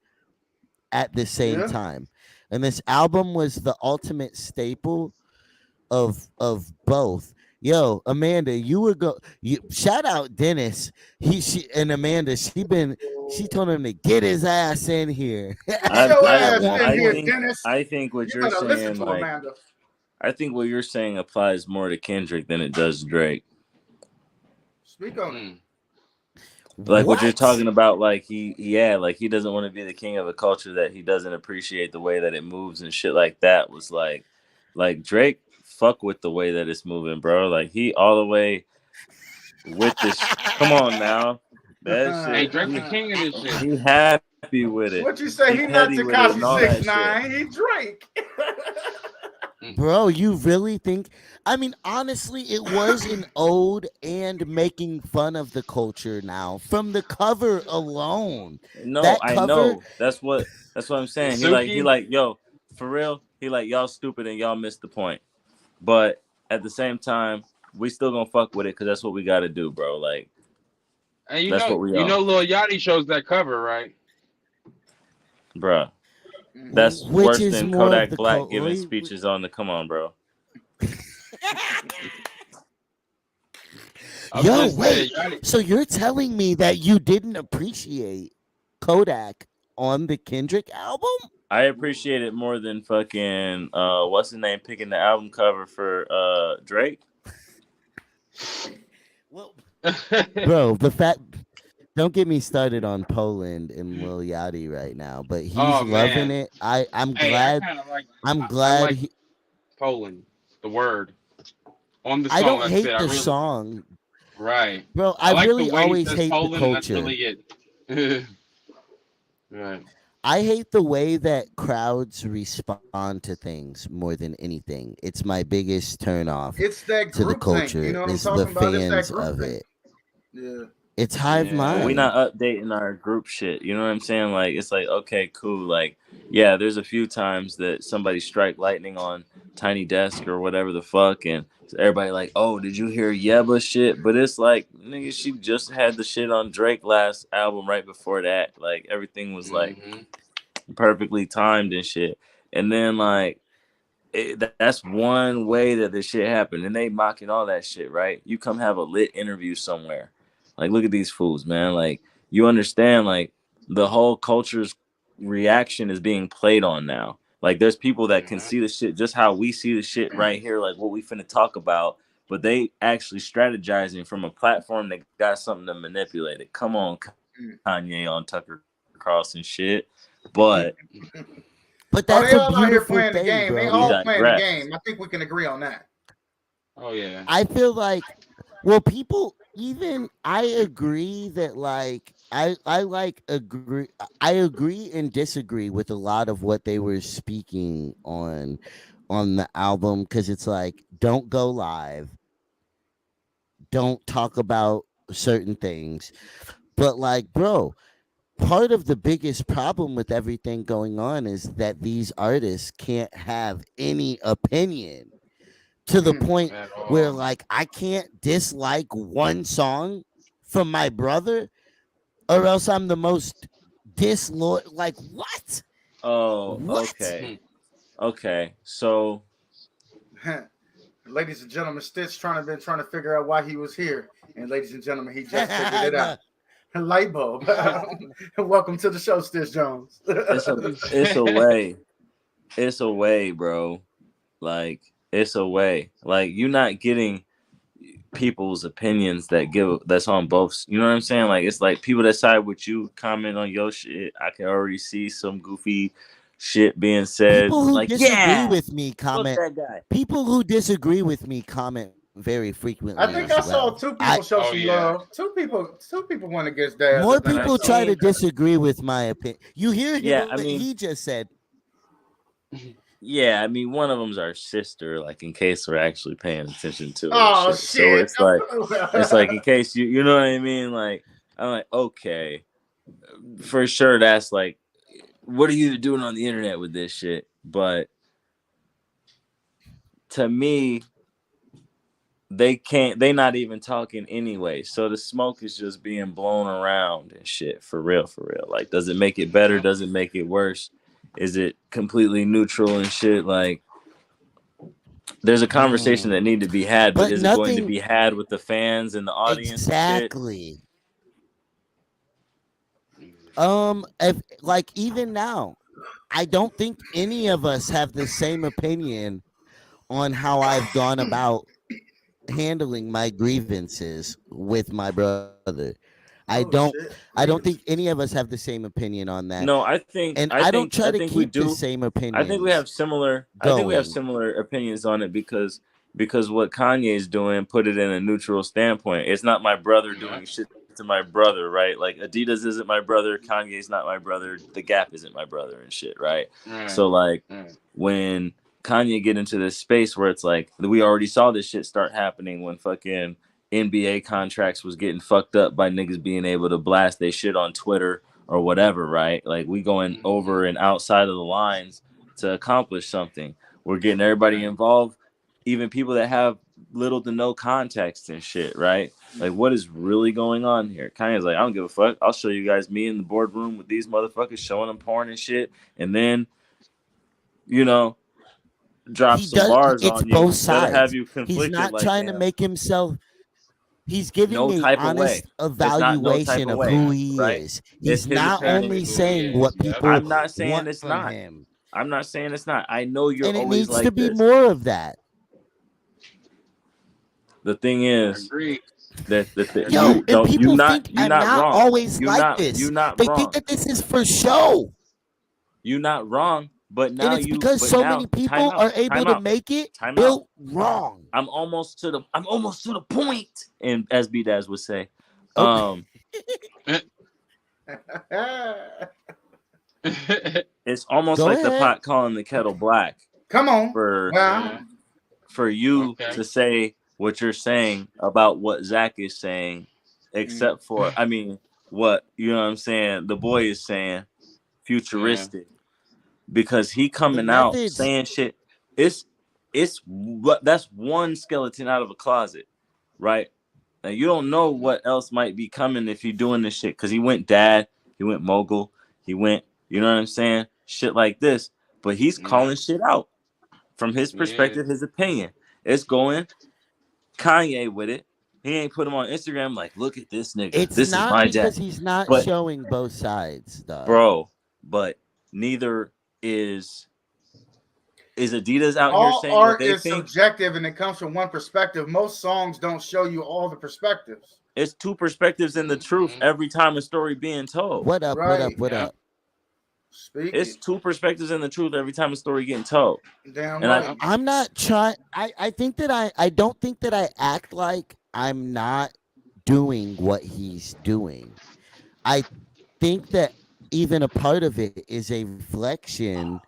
at the same Yeah. time. And this album was the ultimate staple of both. Yo, Amanda, you would go. You shout out Dennis. She and Amanda. She told him to get his ass in here. Get I your I At ass one in I here, point. think Dennis. I think what You you're better listen saying, to like, Amanda. I think what you're saying applies more to Kendrick than it does Drake. Speak on it. Mm. Like what you're What? talking about, like yeah, like he doesn't want to be the king of a culture that he doesn't appreciate the way that it moves and shit like that. Was like Drake fuck with the way that it's moving, bro. Like he all the way with this. Come on now, that Hey, shit. Drake the king of this shit. He happy with it. What you He say? He petty not with it and Takashi all that six shit. nine. He Drake. Mm. Bro, you really think? I mean, honestly, it was an ode and making fun of the culture now from the cover alone. No, That I cover, know. That's what I'm saying. He Suki. like, yo, for real. He like, y'all stupid and y'all missed the point. But at the same time, we still gonna fuck with it because that's what we gotta do, bro. Like And that's what we on, Lil Yachty shows that cover, right? bro. Mhm. That's which worse is than more of Kodak the Black cult. giving speeches on the. Come on, bro. I was Yo, just saying, wait. Yachty. So you're telling me that you didn't appreciate Kodak on the Kendrick album? I appreciate it more than fucking what's his name picking the album cover for Drake. Well, bro, the fact. Don't get me started on Poland and Lil Yachty right now, but he's Oh loving man. it. I'm Hey, I glad. kind of like. I'm I glad. like Poland. The word on the I song. don't That's it. hate I the really. song, Right. bro. I I like the really way he always says hate the Poland, and that's culture. really it. Right. I hate the way that crowds respond to things more than anything. It's my biggest turn off It's that to the group think. You culture know what I'm is the talking about? It's that fans group of think. it. Yeah. It's hive But we Yeah. mind. not updating our group shit. You know what I'm saying? Like it's like okay, cool. Like yeah, there's a few times that somebody strike lightning on Tiny Desk or whatever the fuck, and everybody like, oh, did you hear Yeba shit? But it's like nigga, she just had the shit on Drake last album right before that. Like everything was like Hmm. perfectly timed and shit. And then like that's one way that this shit happened, and they mocking all that shit, right? You come have a lit interview somewhere, like look at these fools, man. Like you understand, like the whole culture's reaction is being played on now. Like there's people that can Hmm. see the shit just how we see the shit right here, like what we finna talk about, but they actually strategizing from a platform that got something to manipulate it. Come on, Kanye on Tucker Carlson shit, but But Oh, that's they a all out here beautiful playing the thing, game. They bro. we all playing the digress. game. I think we can agree on that. Oh yeah. I feel like, well, people, even I agree that like I like agree I agree and disagree with a lot of what they were speaking on the album, because it's like, don't go live, don't talk about certain things. But like, bro, part of the biggest problem with everything going on is that these artists can't have any opinion to the point at where all. like I can't dislike one song from my brother or else I'm the most disloyal. Like what? Oh, What? okay. Okay. So Ladies and gentlemen, Stitch been trying to figure out why he was here, and ladies and gentlemen, he just figured it out. Nah. Light bulb. Welcome to the show, Stitch Jones. it's a it's a way. It's a way, bro. Like it's a way. Like you're not getting people's opinions that's on both. You know what I'm saying? Like it's like people that side with you comment on your shit. I can already see some goofy shit being said. People who Like, disagree yeah, with me fuck comment. that guy. People who disagree with me comment very I frequently think as I saw well. two people show Oh some yeah, love. Two people went against Daz. I More think I people that's saw. try to cool. disagree with my opinion. You hear Yeah, I what mean, he just said. yeah, I mean, one of them's our sister. Like, in case we're actually paying attention to it and Oh shit. So shit! it's like in case you know what I mean. Like, I'm like, okay, for sure. That's like, what are you doing on the internet with this shit? But to me, they not even talking anyway, so the smoke is just being blown around and shit, for real. Like, does it make it better? Yeah. Does it make it worse? Is it completely neutral and shit? Like, there's a conversation that Mm. need to be had, but But is it going to nothing be had with the fans and the audience and shit? exactly. If like even now, I don't think any of us have the same opinion on how I've gone about handling my grievances with my brother. Oh shit! I don't think Grievance. any of us have the same opinion on that. No, And I I don't think try I to think we keep the do. same I think we opinions have similar. I think we have going. similar opinions on it because what Kanye's doing put it in a neutral standpoint. It's not my brother Yeah. doing shit to my brother, right? Like Adidas isn't my brother, Kanye's not my brother, The Gap isn't my brother and shit, right? Right. So like Right. when Kanye get into this space where it's like we already saw this shit start happening when fucking NBA contracts was getting fucked up by niggas being able to blast they shit on Twitter or whatever, right? Like we going over and outside of the lines to accomplish something. We're getting everybody Right. involved, even people that have little to no context and shit, right? Like what is really going on here? Kanye's like, I don't give a fuck. I'll show you guys me in the boardroom with these motherfuckers showing them porn and shit, and then you know drop He some does bars it's on you both that'll have sides. you He's conflicted. not Like, trying to damn, make himself he's giving no a type of way. honest It's not no type evaluation of of way, who Yeah. he right? is. It's He's his not opinion. Exactly only who he saying is. what Yep. people I'm not saying want it's from not. him. I'm not saying it's not. I know you're And it always needs to like be this. more of that. The thing I is agree. that I Yo, agree. and people think you I'm not not wrong. always like You this. not They think wrong. that this is for show. You not wrong. And it's because so many Time people out. are able Time to out. make it Time out. built wrong. I'm almost to the point. And as B Daz would say. Oh, Um it's almost go like the ahead. pot calling the kettle black Come on. for Well, Yeah. you Okay. to say what you're saying about what Zach is saying, mm, except for I mean what you know what I'm saying, the boy is saying Yeah. futuristic. Because he The coming out methods, saying shit. It's what that's one skeleton out of a closet, right? Now you don't know what else might be coming if he doing this shit. Cause he went dad, he went mogul, he went, you know what I'm saying? Shit like this. But he's Yeah. calling shit out from his He is. perspective, his opinion. It's going Kanye with it. He ain't put him on Instagram like, look at this nigga. it's This is not my dad. because he's not But showing both sides, dog. bro, but neither is Adidas out here all saying what art they is think. subjective and it comes from one perspective. Most songs don't show you all the perspectives. It's two perspectives in the truth Mm-hmm. every time a story being told. What up? What up? Right. What Yep. up? It's Speaking. two perspectives in the truth every time a story getting told. Damn And I right. Yep. I'm not trying. I think that I don't think that I act like I'm not doing what he's doing. I think that even a part of it is a reflection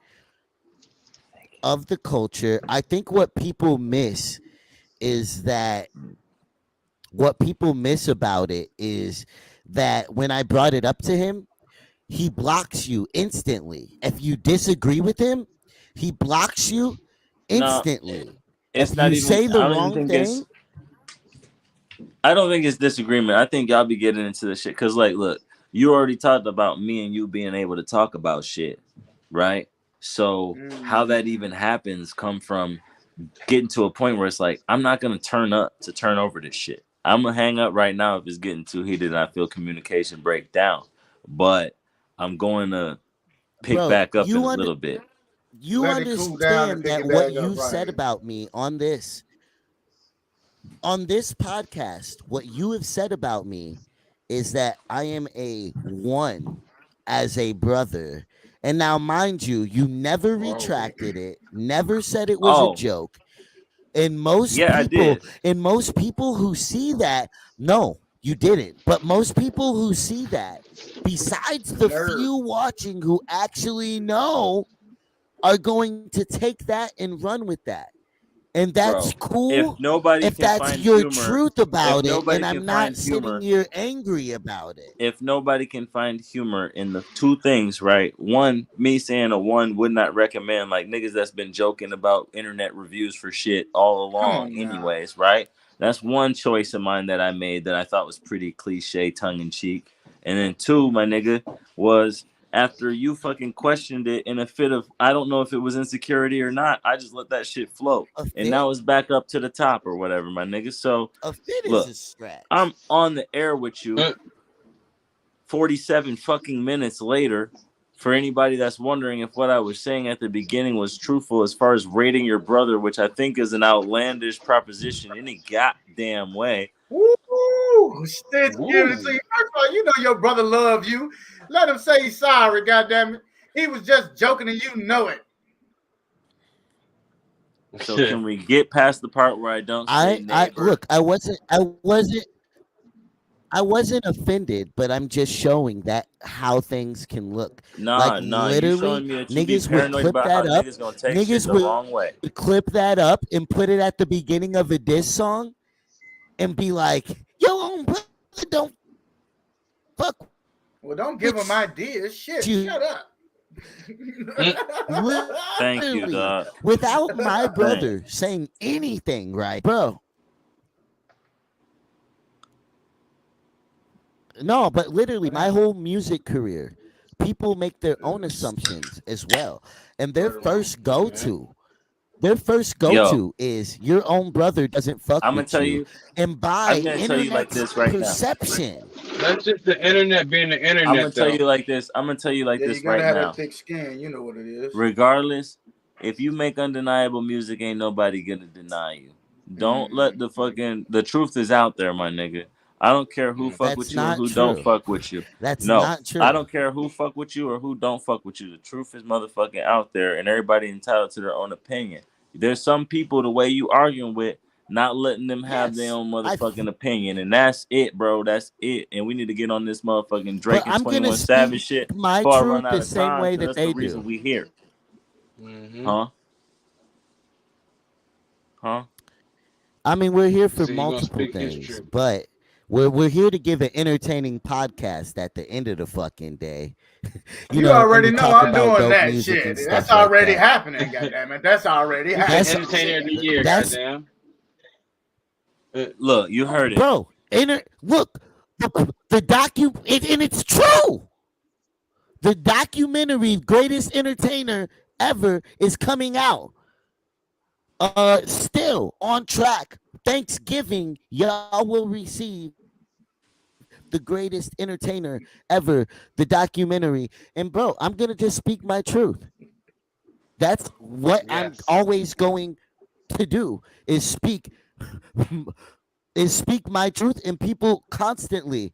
of the culture. I think what people miss is that what people miss about it is that when I brought it up to him, he blocks you instantly. If you disagree with him, he blocks you No, instantly. it's If not you even. say the I don't even wrong think it's. thing, I don't think it's disagreement. I think y'all be getting into the shit because, like, look, you already talked about me and you being able to talk about shit, right? So how that even Mm. happens come from getting to a point where it's like I'm not gonna turn up to turn over this shit. I'm gonna hang up right now if it's getting too heated and I feel communication break down. But I'm going to pick bro, back up in a little bit. you Let it cool down and understand pick that it what back up, you said right? about me on this podcast, what you have said about me is that I am a one as a brother. And now, mind you, you never Whoa. retracted it, never said it was a Oh, joke. And most yeah, I people, did. who see that, no, you didn't. But most people who see that, besides the Nerd. few watching who actually know, are going to take that and run with that. And that's Bro, if cool nobody if can that's find your humor, truth if about it. And nobody can I'm not find sitting humor, here angry about it. if nobody can find humor in the two things, right? One, me saying a one would not recommend like niggas that's been joking about internet reviews for shit all Come along, on now. anyways, right? That's one choice of mine that I made that I thought was pretty cliche, tongue in cheek. And then two, my nigga, was after you fucking questioned it in a fit of I don't know if it was insecurity or not. I just let that shit float. A And fit? now it's back up to the top or whatever, my nigga. So A fit is look, a stretch. I'm on the air with you Uh, 47 fucking minutes later. For anybody that's wondering if what I was saying at the beginning was truthful as far as rating your brother, which I think is an outlandish proposition any goddamn way. Woo! Stitch giving it to Woo. you. First of all, you know your brother love you. Let him say he's sorry, goddamn it. He was just joking and you know it. So can we get past the part where I don't say I neighbor? look, I wasn't offended, but I'm just showing that how things can look. Like Nah, you literally, showing me that you be niggas would paranoid clip about how that up. niggas gonna take shit Niggas the would wrong way. clip that up and put it at the beginning of a diss song and be like, "Yo, own brother don't fuck Well, don't give him with ideas. Shit, you." shut up. Mm. Thank you, Literally, dog. without my Thank. brother saying anything, right, bro? No, but literally, What my happened? whole music career, people make their own assumptions as well, and Right along. Okay. their first go Yo, to is your own brother doesn't fuck I'm gonna with tell you, you, and I'm by gonna tell you like internet's this right now. perception, That's just the internet being the I'm gonna internet, tell though. you like this. I'm gonna tell you like Yeah, you this gotta right have that now. thick skin. You know what it is. Regardless, if you make undeniable music, ain't nobody gonna deny you. Don't let Mm. the truth is out there, my nigga. I don't care who Mm. fuck that's with you and not who don't true. fuck with you. That's No, not I true. don't care who fuck with you or who don't fuck with you. The truth is motherfucking out there, and everybody entitled to their own opinion. There's some people the way you arguing with, not letting them have their Yes, own motherfucking opinion, and that's it, bro. That's it. And we need to get on this motherfucking but Drake and I'm Twenty gonna One Savage speak shit my before I truth run out the of same time, way because that that's the they reason do. we here. Mm-hmm. Huh? Huh? I mean, we're here for So you're gonna multiple speak his things, truth. but we're here to give an entertaining podcast at the end of the fucking day, You and already to know talk I'm about doing dope that music shit. and That's stuff like already that. happening, goddamn it. That's already He's the That's happening. entertainer of the Shit. year, that's goddamn. Uh, Look, you heard it. bro. Look, the and it's true. The documentary "Greatest Entertainer Ever" is coming out. Still on track. Thanksgiving, y'all will receive the greatest entertainer ever, the documentary. And bro, I'm gonna just speak my truth. That's what I'm yes. always going to do is speak my truth, and people constantly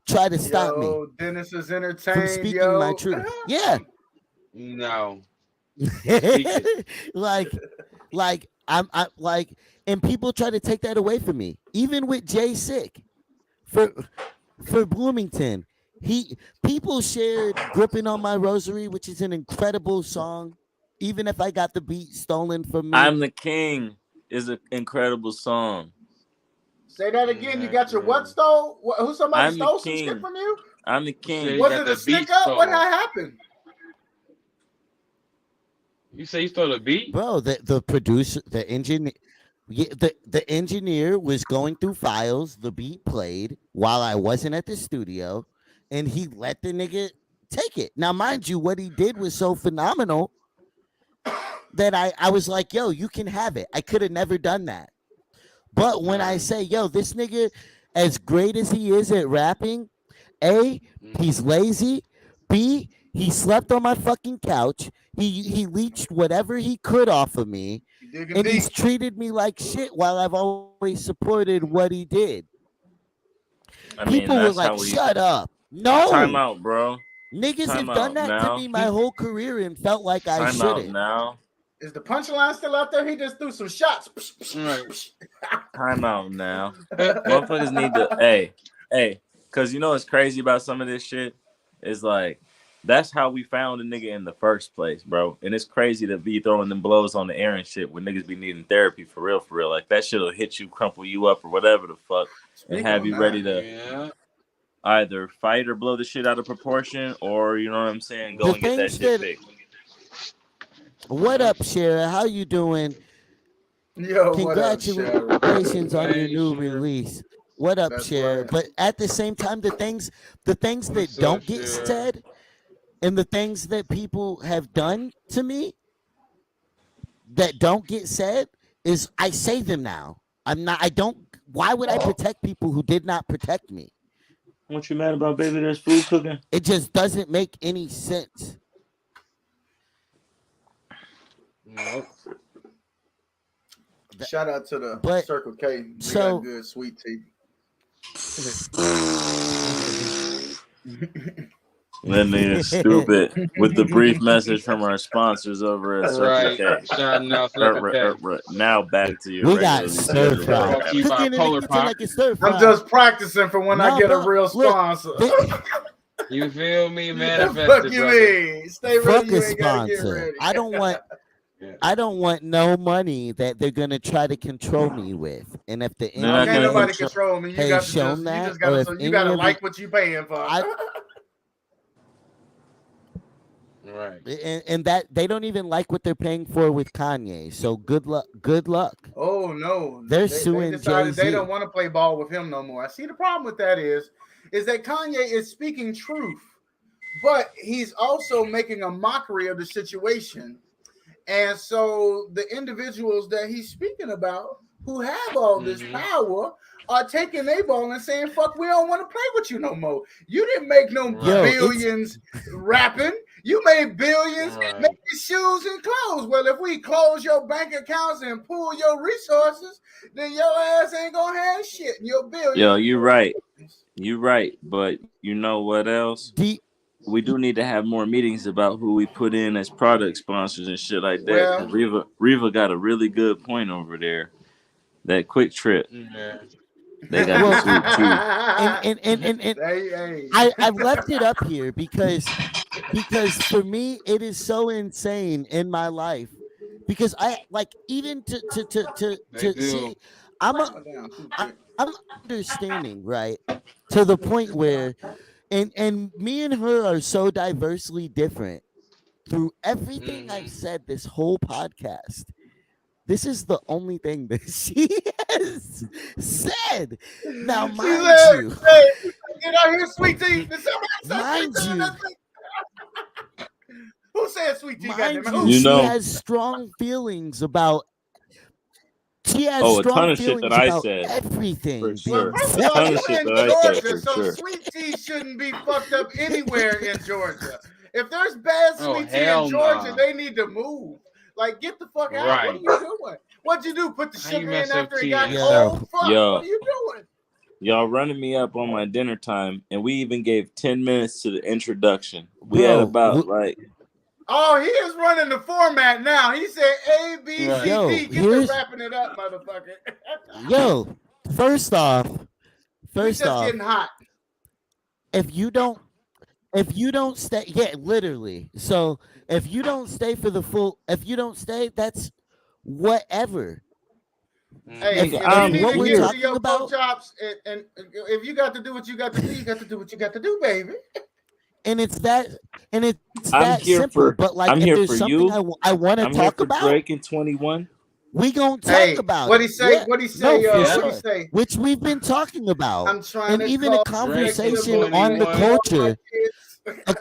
try to stop me Yo, Dennis is from entertained, speaking my yo. truth. Yeah. No. Speak it. like I like and people try to take that away from me. Even with Jay Sick for Bloomington. He People shared "Gripping on My Rosary," which is an incredible song. Even if I got the beat stolen from me, I'm the King is an incredible song. Say that again. You Yeah, got your what man. stole? Who somebody I'm the stole some shit king. from you? I'm the You said king. you Was got it a the beat stick up? What stolen. had happened? You say you stole a beat? Bro, the producer, the engineer, yeah, the engineer was going through files. The beat played while I wasn't at the studio, and he let the nigga take it. Now, mind you, what he did was so phenomenal that I was like, yo, you can have it. I could have never done that. But when I Right. say, yo, this nigga, as great as he is at rapping, A, he's Mm-hmm. lazy. B, he slept on my fucking couch. He leached whatever he could off of me, You digging and he's deep. treated me like shit while I've always supported what he did. I mean, People were that's like, how we. "Shut up." Time No. out, bro. Niggas Time have done out that to now. me my whole career and felt like I Time out shouldn't. now. Is the punchline still out there? He just threw some shots. Right. Time out now. Motherfuckers need to. Hey, because you know what's crazy about some of this shit is like. That's how we found a nigga in the first place, bro. And it's crazy to be throwing them blows on the air and shit when niggas be needing therapy for real, for real. Like that shit'll hit you, crumple you up, or whatever the fuck, and Speak have on you ready that. to Yeah. either fight or blow the shit out of proportion, or you know what I'm saying, go The and get that things shit that fixed. what Yeah. up, Shara? How you doing? Yo, what up, Sharon? Congratulations on your Hey, new sure. release. What up, That's Shara? right. But at the same time, the things that What's up, don't get sure? said and the things that people have done to me that don't get said is I say them now. I don't, why would I protect people who did not protect me? What you mad about, baby? There's food cooking. It just doesn't make any sense. Nope. Shout out to the But Circle K. They got so good sweet tea. That nigga is stupid. With the brief message from our sponsors over at Circle Right. K. Shouting out Circle K. Now back to your we got regularly stir scheduled fry. Brought to you by programming. Cooking in the Polar kitchen Pop. like it's stir I'm fry. just practicing for when I No, get a bro. real Look, sponsor. You feel me? Fuck Manifested, you brother. mean? Stay fuck ready. a You ain't gotta get sponsor. ready. Yeah. I don't want no money that they're gonna try to control me with. And if the They're No, not can't gonna engineer nobody control. control me. You has got to shown just that, or if you gotta any of the like what you paying for. I Right. and that they don't even like what they're paying for with Kanye. So good luck. Good luck. Oh no, They're they suing Jay decided they don't Z. want to play ball with him no more. I see the problem with that is that Kanye is speaking truth, but he's also making a mockery of the situation. And so the individuals that he's speaking about who have all this Mm-hmm. power are taking their ball and saying, fuck, we don't want to play with you no more. You didn't make no Right. Yo, it's billions rapping. You made billions Right. making shoes and clothes. Well, if we close your bank accounts and pool your resources, then your ass ain't gonna have shit. And your Yo, billions. you right. You right. But you know what else? deep. We do need to have more meetings about who we put in as product sponsors and shit like that. Well, Cause Riva got a really good point over there. That Quick Trip, Yeah. they got the Well, sweet tea. and hey. I've left it up here because for me it is so insane in my life because I like even They to do. see I'm a, I'm understanding, right, to the point where and me and her are so diversely different through everything I've Mm-hmm. said this whole podcast. This is the only thing that she has said. Now, She mind said, you, hey, get out here, sweet tea. Did somebody say sweet mind tea in you, that thing? Who said sweet tea? mind Goddamn it. you, Who? You she know, has strong feelings about she has oh, a ton strong of shit that feelings I about said for everything Well, sure. being first A of all, ton said. of you shit in that I said Georgia, for so sure. sweet tea shouldn't be fucked up anywhere in Georgia. If there's bad Oh, sweet tea in hell Georgia, nah. they need to move. Like, get the fuck out. What are Right. you doing? What'd you do? Put the How you sugar in mess up after it got tea? cold? Yo, Fuck. What Yo, are you doing? y'all running me up on my dinner time, and we even gave 10 minutes to the introduction. We had bro, about like Oh, he is running the format now. He said A, B, Right. C, yo, D. Get to here's wrapping it up, motherfucker. yo. First off, We first just off, getting hot. if you don't if you don't stay, yeah, literally. So if you don't stay for the full, if you don't stay, that's whatever. Hey, If Nigga, if you if need what to we're get to talking your pork about, chops, and if you got to do what you got to do, you got to do what you got to do, baby. and it's that and it's I'm that here simple. for But like, I'm if here there's for something you. I want to I'm here talk for about, Drake and 21. we gonna talk Hey, about what he it. say? Yeah, What he no, say? for What he Yep. sure. say? Which we've been talking about, I'm trying and to even a call Drake and the conversation on the 21. boogie on my culture. kids. A,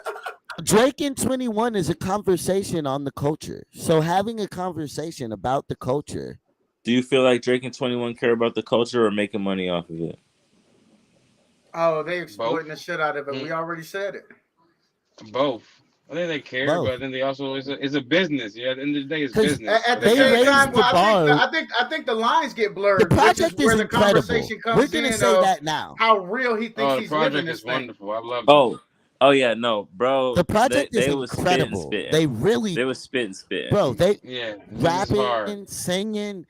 Drake and 21 is a conversation on the culture. So having a conversation about the culture, Do you feel like Drake and 21 care about the culture or making money off of it? Oh, they Both. exploiting the shit out of it. Hmm. We already said it. Both. I think they care, both, but then they also it's a business. Yeah, at the end of the day, it's because business. At So the they they gotta same make time, raised well, the money. bar. I think the lines get The blurred, which is project is where the incredible. conversation We're comes gonna in say of that now. how real he thinks Oh, the he's living project this is thing. wonderful. I loved it. Oh yeah, no, bro. The They project is they was spitting, incredible. They spitting. really, They was spitting, spitting. bro. They Yeah, this is hard. rapping, singing.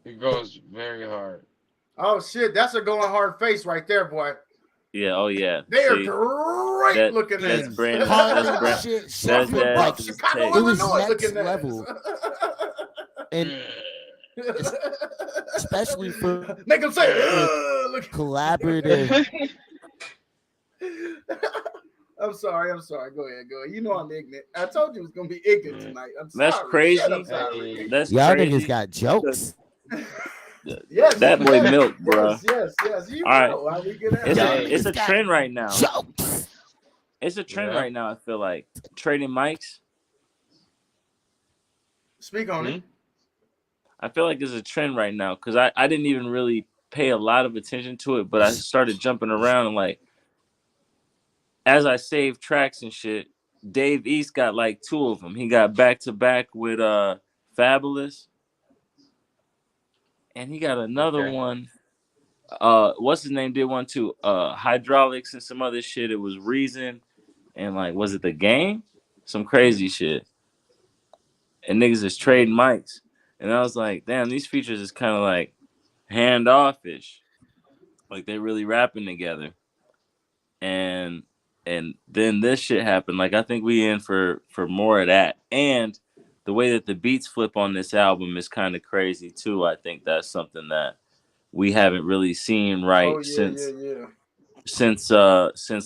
It goes very hard. Oh shit, that's a going hard face right there, boy. Yeah, oh yeah. They are See, great that looking that's Fucking ass. Brandon. That's hard Brand. shit, shit. That's Buff, that Like, buff is Chicago, it Taylor. was Illinois next looking ass. level, and especially for Make them say, a look. collaborative. I'm sorry. Go ahead. You know I'm ignorant. I told you it was gonna be ignorant Yeah. tonight. I'm That's sorry. Shit, I'm crazy. sorry. Hey, That's Y'all niggas crazy. got 'Cause jokes. Yes, that boy yes, Milk, bruh. yes. You All right, know how we get out. it's a Y'all hey, it's a niggas got trend right now. jokes. It's a trend yeah. right now. I feel like trading mics. Speak on it. Hmm? I feel like it's a trend right now because I didn't even really pay a lot of attention to it, but I started jumping around and like as I saved tracks and shit. Dave East got like two of them. He got back to back with Fabulous, and he got another Okay. one. What's his name did one too? Hydraulics and some other shit. It was Reason and like was it the game? Some crazy shit. And niggas is trading mics. And I was like, damn, these features is kind of like handoffish. Like they really rapping together. And then this shit happened. Like I think we in for more of that. And the way that the beats flip on this album is kind of crazy too. I think that's something that we haven't really seen Oh right yeah, since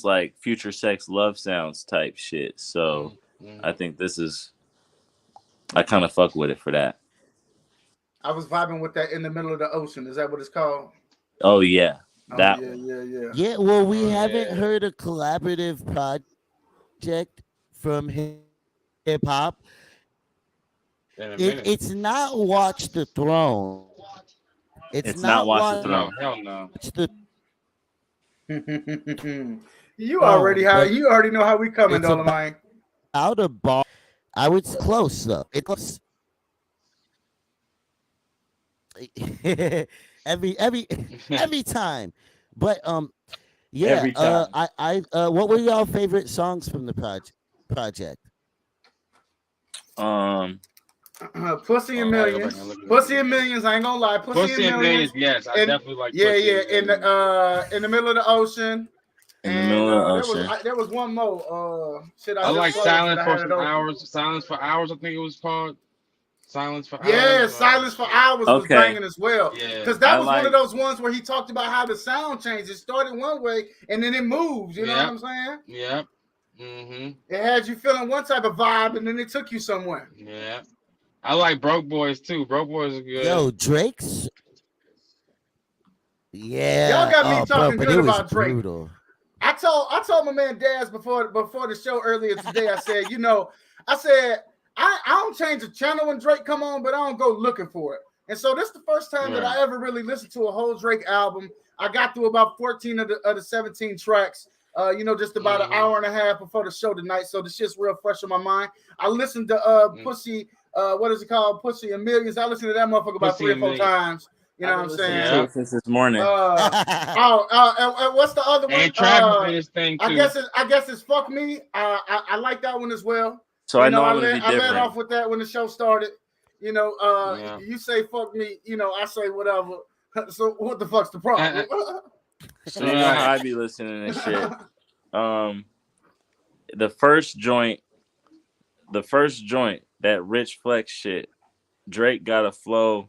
like Future Sex Love Sounds type shit. So I Mm-hmm. think this is I kind of fuck with it for that. I was vibing with that in the middle of the ocean. Is that what it's called? Oh yeah, Oh that yeah, one. yeah. Yeah, well, we Oh haven't yeah. heard a collaborative project from hip hop. In a minute. It's not Watch the Throne. It's It's not not Watch the Watch No, Throne. hell no. the You Throne, you already know how we coming, it's Dolomite. about a bar. I would say close though. It's close. every every time. But yeah, Every time. what were y'all favorite songs from the project? Um, Pussy and Oh, I gotta go back and Millions. look at Pussy it. and Millions. I ain't gonna lie. Pussy and Pussy and Millions. Millions, yes, I And definitely like yeah, Pussy yeah. and Millions. In the middle of the ocean. in the And middle of the there ocean. there was one more. Shit, I I just like closed it. Silence I for had it some open. hours. Silence for hours, I think it was called. Silence for Yeah, hours. Silence for Hours was Okay, banging as well. Yeah, Because I that was one of like. those ones where he talked about how the sound changed. It started one way and then it moves. You know what yep, I'm saying? yep, mm-hmm, It had you feeling one type of vibe and then it took you somewhere. yeah. I like Broke Boys too. Broke Boys are good. Yo, Drake's. Y'all Yeah. got me Oh, bro, talking but good it was about Drake. brutal. I told my man Daz before the show earlier today. I said, I said I don't change the channel when Drake come on, but I don't go looking for it. And so this is the first time that Right. I ever really listened to a whole Drake album. I got through about 14 of the 17 tracks. Just about an hour and a half before the show tonight. So the shit's real fresh in my mind. I listened to Pussy, what is it called? Pussy and Millions. I listened to that motherfucker about Pussy 3 or and 4 Millions. times. You know I've what been I'm listening saying? to Yeah. it since this morning. And what's the other one? And Travis did his thing I too. guess it's Fuck Me. I like that one as well. So I know I'm gonna be I led different. off with that when the show started. Yeah. You say fuck me, I say whatever. So what the fuck's the problem? So you know how I be listening and shit. The first joint that Rich Flex shit, Drake got a flow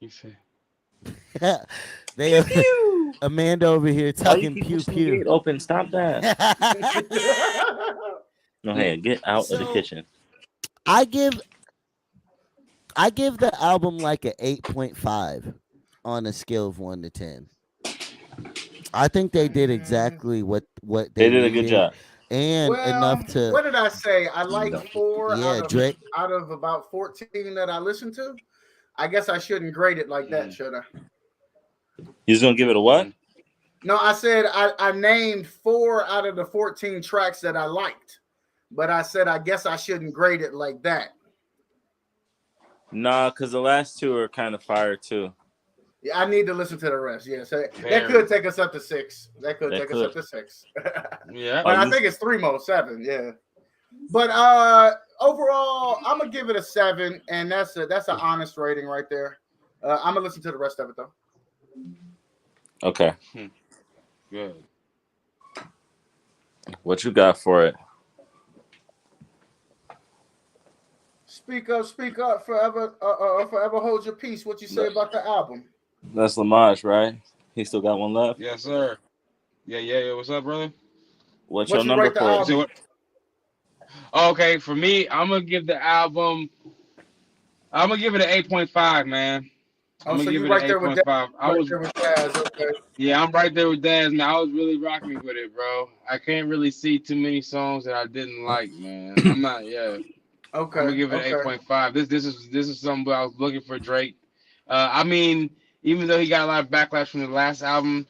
You said they Pew. Amanda over here Why you talking keep pew pushing the gate pew. open? Stop that. No, hey, get out of the So kitchen. I give the album like a 8.5 on a scale of 1 to 10. I think they did exactly what They they did a good needed, job. and enough Well, to what did I say? I like four yeah, Drake. out of about 14 that I listened to. I guess I shouldn't grade it like that, should I? You just gonna give it a what? No, I said I named 4 out of the 14 tracks that I liked, but I said I guess I shouldn't grade it like that. Nah, because the last two are kind of fire too. Yeah, I need to listen to the rest. Yeah, so that Very. could take us up to 6. That could That take us could. up to 6. Yeah. But Oh, I you- think it's 3 more 7. Yeah. But overall, I'm gonna give it a 7, and that's an honest rating right there. I'm gonna listen to the rest of it though. Okay. Good. What you got for it? Speak up, forever hold your peace. What you say about the album? That's Lamaj, right? He still got one left. Yes, sir. Yeah. What's up, brother? What's What your you number rate the for You it? say album? what? Okay, for me, I'm gonna give the album. I'm gonna give it an 8.5, man. I'm Oh, gonna so give you it an right there with Daz. 8.5. Right there with Daz. Okay. Yeah, I'm right there with Daz, man. I was really rocking with it, bro. I can't really see too many songs that I didn't like, man. I'm not, yeah. I'm Okay. gonna give it an Okay. 8.5. This is something I was looking for Drake. I mean, even though he got a lot of backlash from the last album,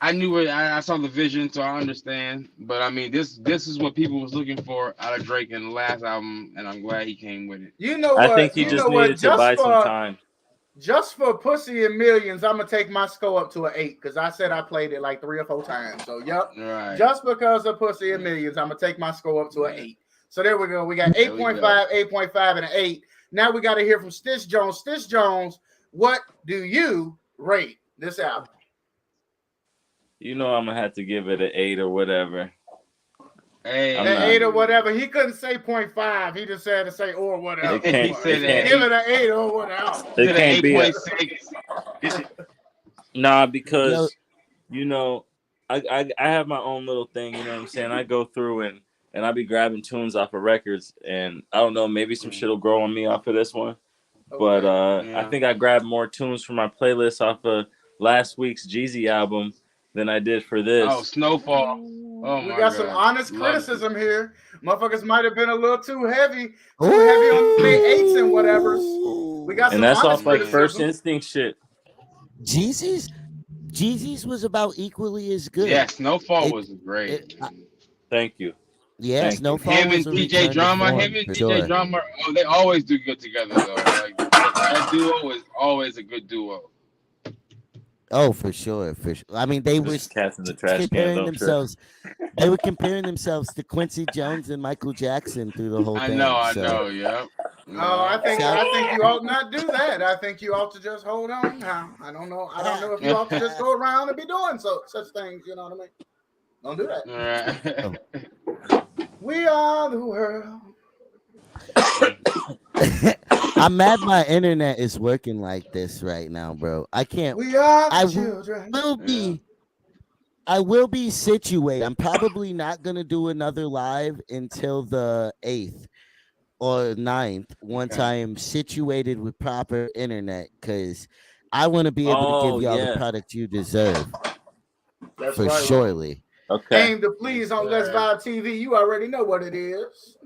I knew it. I saw the vision, so I understand. But I mean, this is what people was looking for out of Drake in the last album, and I'm glad he came with it. You know I think what? he You just know what? needed to buy some time. Just for Pussy and Millions, I'm gonna take my score up to an 8 because I said I played it like 3 or 4 times. So yep. Right. Just because of Pussy and Millions, I'm gonna take my score up to an 8. So there we go. We got There we 8.5, 8.5, and an 8. Now we got to hear from Stitch Jones. Stitch Jones, what do you rate this album? You know I'm gonna have to give it an 8 or whatever. Hey, I'm An not- 8 or whatever. He couldn't say 0.5. He just had to say or whatever. It can't- he said it Give it an 8 or whatever. It can't be a 8.6. nah because you know I have my own little thing. You know what I'm saying? I go through and I be grabbing tunes off of records, and I don't know, maybe some shit will grow on me off of this one. But Yeah. I think I grabbed more tunes from my playlist off of last week's Jeezy album than I did for this. Oh, Snowfall. Oh We my got God. some honest Love criticism here. Motherfuckers might have been a little too heavy on their 8s and whatevers. We got And some that's honest off like criticism. First Instinct shit. Jeezy's was about equally as good. Yeah, Snowfall was great. Thank you. Yeah, Thank you. Snowfall Him was and a DJ return to Drama, form, him and for DJ sure. Drama, oh, they always do good together though. Like that duo is always a good duo. Oh, for sure, for sure. I mean, they were There's cats in the trash can. comparing Don't trip. themselves. They were comparing themselves to Quincy Jones and Michael Jackson through the whole I thing. know, so. yeah. Oh, I think you ought not do that. I think you ought to just hold on now. I don't know if you ought to just go around and be doing such things. You know what I mean? Don't do that. All right. We are the world. I'm mad my internet is working like this right now, bro. I can't. We are the I children. will be. I will be situated. I'm probably not gonna do another live until the 8th or 9th once Okay. I am situated with proper internet, because I want to be able to give y'all the product you deserve. That's for right. surely. Okay. Aim to please on Let's Vibe TV. You already know what it is.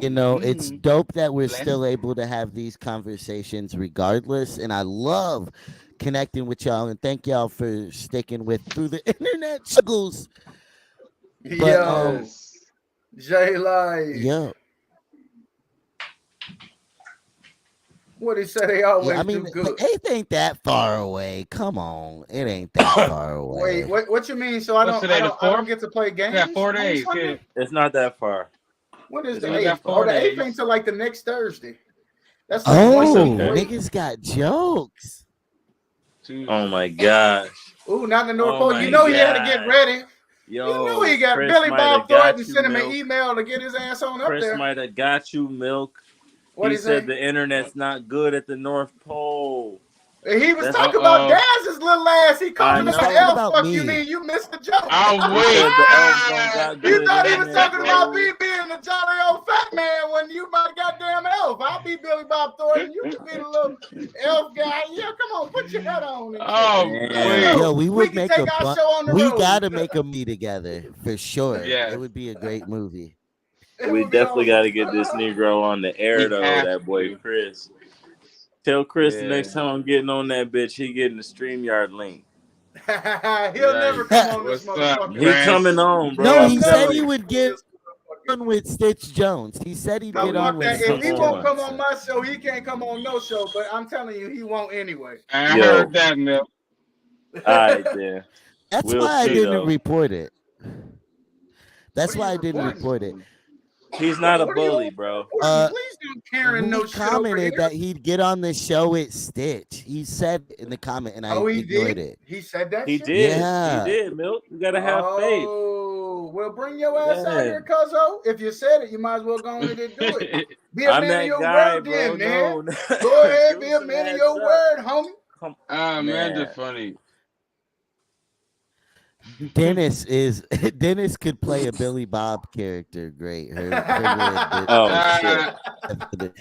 You know, it's dope that we're still able to have these conversations regardless, and I love connecting with y'all, and thank y'all for sticking with through the internet struggles. But Yes. J Light. yeah. What he said, they always I mean, do good. it ain't that far away. Come on, it ain't that far away. Wait, what you mean? So I don't get to play games? Yeah, 4 days. Yeah. It's not that far. What is the We got 8th? 4 the 8th days. ain't till like the next Thursday. That's like Oh, niggas got jokes. Oh my gosh. Ooh, not the North Oh Pole. my You know he had to get God. ready. Yo, You know he got Chris Billy might Bob have got Thornton you, sent him an Milk. email to get his ass on up Chris there. might have got you, Milk. What He he say? said the internet's not good at the North Pole. He was That's talking about Uh-oh. Daz's little ass. He I calling He's him an talking know. elf. about Fuck you me. mean you missed the joke? Oh He wait. said the elves don't got You good thought he was internet, talking about bro. me being a jolly old fat man when you my goddamn elf. I'll be Billy Bob Thornton. You can be the little elf guy. Yeah, come on, put your hat on and shit. Oh Let's Damn. wait. Yo, go. we We would can make take a our fun. show on the We road. gotta make a movie together for sure. Yes. It would be a great movie. It We would be definitely got to awesome. get this Negro on the air, We though. have That boy to. Chris. Tell Chris the Yeah. next time I'm getting on that bitch, he getting the StreamYard link. He'll never come on this What's up, motherfucker. He Chris? coming on, bro. No, He'll I'm he never said telling he you. would come on get this on with Stitch Jones. He said he'd Now get fuck on that. with If Stitch he Come won't on. come on my show, he can't come on no show. But I'm telling you, he won't anyway. I Yo. heard that, Milk. All right, then. That's We'll why I see, didn't though. report it. That's What are why you I didn't reporting? report it. He's not a What are you bully, bro. reporting? Please don't Karen no We shit over here. commented that he'd get on the show with Stitch. He said it in the comment, and I Oh, he ignored did. it. He said that. He shit? did. Yeah. He did, Milk. You got to have faith. Oh, well, bring your ass out Yeah. here, cuzzo. If you said it, you might as well go on and do it. Be a I'm man of that your guy, word, bro. then, man. No. Go ahead, Give be him a some man of heads your up. word, homie. Come Man, Man. just funny. Dennis could play a Billy Bob character great. Her Oh, shit.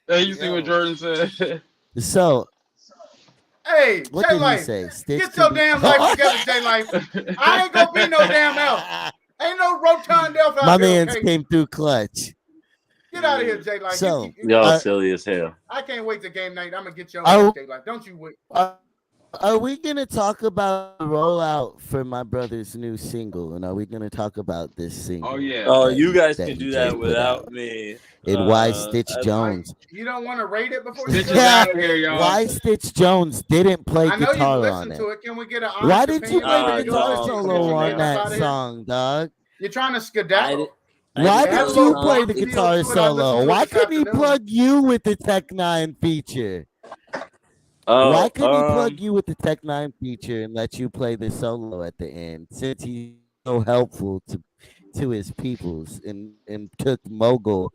Hey, you see what Yo. Jordan said? So Hey, what J did he Life, say? Stitch get your could be- damn life together, J Life. I ain't gonna be no damn elf. Ain't no rotund elf out My here, man's okay? came through clutch. Get out of here, J Life. So, Y'all silly as hell. I can't wait to game night. I'm gonna get your Oh. ass, J Life. Don't you wait. Are we gonna talk about the rollout for my brother's new single, and are we gonna talk about this single? Oh yeah. Oh, that you he- guys that can he do just that put without out? me. And why Stitch I- Jones? You don't want to rate it before you Stitch do is it? out of here, y'all. Why Stitch Jones didn't play I know you've guitar on listened it? to it. Can we get an honest Why did you opinion play before the you do guitar it? solo Get your on ass that out of here. song, dog? You're trying to I skedaddle. did- I Why didn't Had a did know you little play song. the feel guitar to it. I listened solo? to it Why this couldn't he afternoon. plug you with the Tech 9 feature? Oh, Why couldn't he plug you with the Tech 9 feature and let you play the solo at the end? Since he's so helpful to his peoples and took Mogul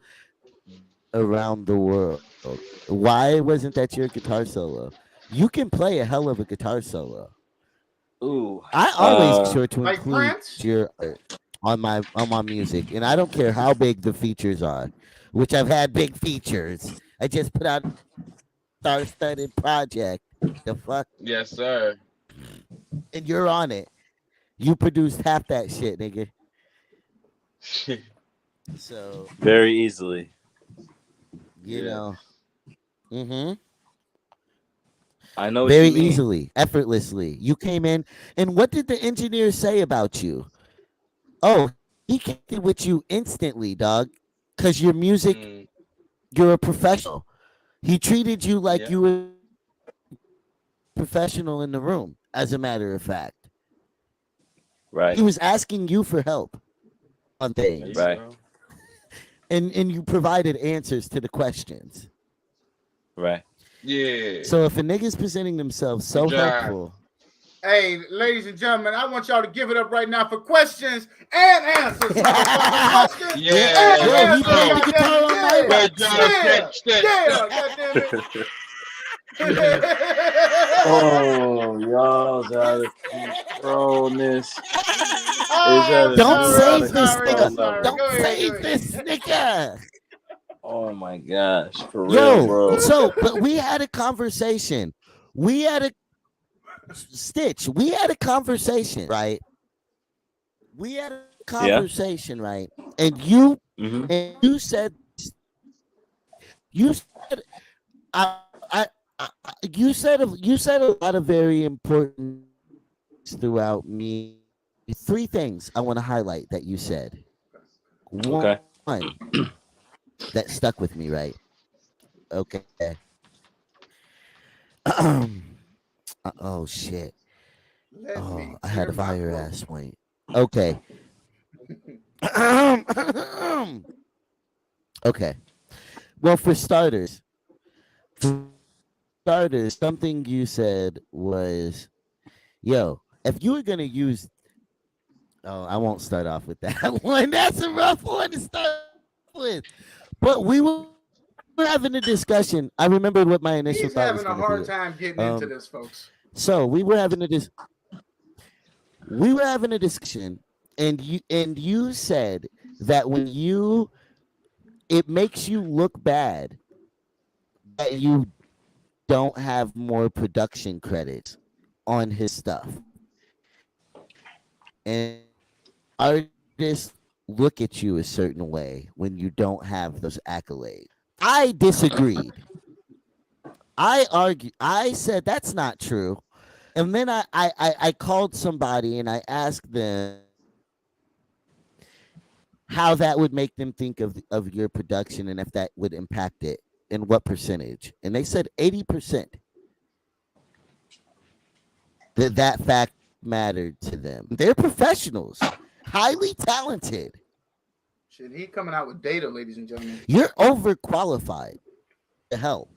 around the world. Why wasn't that your guitar solo? You can play a hell of a guitar solo. Ooh. I always make sure to Like include Prince? your art on my music, and I don't care how big the features are, which I've had big features. I just put out a star-studded project. The fuck, Yes, sir. and you're on it. You produced half that shit, nigga. So Very easily. you Yeah. know, mm-hmm. I know what Very you mean. easily, effortlessly. You came in, and what did the engineer say about you? Oh, he connected with you instantly, dog. Cause your music, Mm, you're a professional. He treated you like yeah. you were a professional in the room. As a matter of fact, Right. he was asking you for help on There you things, Right. go. and you provided answers to the questions. Right. Yeah. So if a nigga's presenting themselves so Good job. helpful, Hey, ladies and gentlemen, I want y'all to give it up right now for questions and answers. Motherfucker. Questions Yeah. and Yo, he answers. played the goddamn guitar on my it. Great job, Yeah. Stitch. Yeah. Goddamn it. Oh, y'all's out of controlness. Oh, don't It's at a save this sorry. nigga. level. Don't Go ahead, save go ahead. this nigga. Oh my gosh, for real, Yo, bro. so but we had a conversation. We had a Stitch. We had a conversation, right? We had a conversation, right? And you said I, you said a lot of very important things throughout me. Three things I want to highlight that you said. Okay. One that stuck with me, right? Okay. Oh shit. Let me I had a clear my fire throat. ass point. Okay. Okay. Well, for starters, something you said was, yo, if you were gonna use, oh, I won't start off with that one. That's a rough one to start with. But we were having a discussion. I remembered what my initial thought was going to He's be. having a hard time Um, getting into this, folks. so we were having a discussion, and you said that when you it makes you look bad that you don't have more production credits on his stuff, and artists look at you a certain way when you don't have those accolades. I disagreed. I argued. I said that's not true. And then I called somebody and I asked them how that would make them think of your production and if that would impact it and what percentage. And they said 80% that fact mattered to them. They're professionals, highly talented. Shit, he coming out with data, ladies and gentlemen. You're overqualified to help.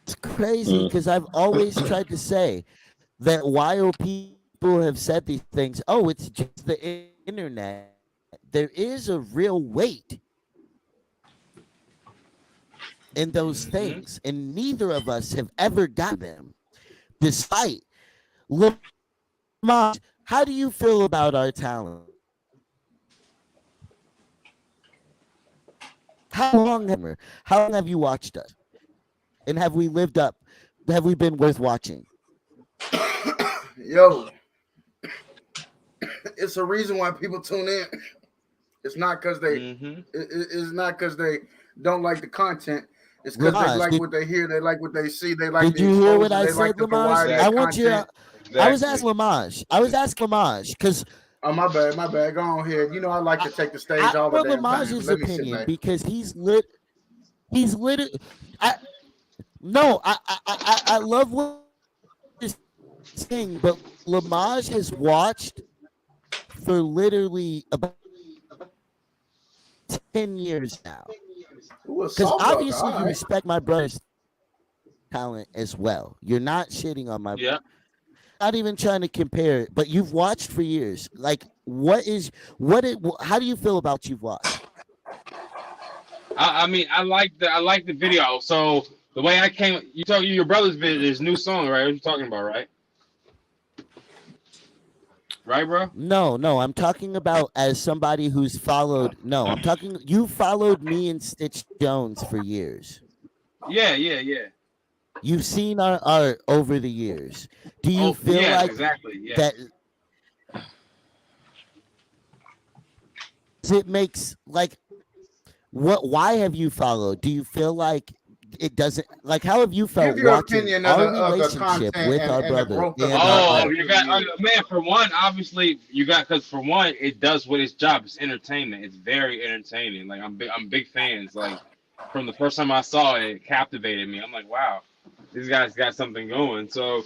It's crazy because I've always tried to say that while people have said these things, oh, it's just the internet, there is a real weight in those things, Mm-hmm. and neither of us have ever gotten them. Despite Lamont, how do you feel about our talent? How long have you watched us? And have we lived up? Have we been worth watching? Yo, it's a reason why people tune in. It's not because Mm-hmm. it's not because they don't like the content. It's because they Lamont, like what they hear, they like what they see, they like did the you hear what exposure, I they like said, the Lamont? variety I of want you content. to. I was Exactly. asking Lamont. I was asking Lamont because Oh, my bad, my bad. Go on here. You know I like to take the stage I all the want damn time. Lamonge's Let me sit opinion back. because he's lit. He's lit. I no. I love what you're saying, but Lamage has watched for literally about 10 years now. Ooh, a Because salt bucker. obviously All you right. respect my brother's talent as well. You're not shitting on my. Yeah. Not even trying to compare it, but you've watched for years. Like, what is what? It, how do you feel about you've watched? I mean, I like the video. So the way I came, you talking your brother's video, his new song, right? What you talking about, right? Right, bro? No, no, I'm talking about as somebody who's followed. No, I'm talking. You followed me and Stitch Jones for years. Yeah, yeah, yeah. You've seen our art over the years. Do you Oh, feel yes, like exactly. Yes. that it makes like what? Why have you followed? Do you feel like it doesn't? Like, how have you Give felt your watching opinion our of the relationship content with our and the brother growth of and our Oh, our art art? you through the got years. man. For one, obviously, you got because for one, it does what its job. It's entertainment. It's very entertaining. Like I'm big fans. Like from the first time I saw it, it captivated me. I'm like, wow, these guys got something going. So,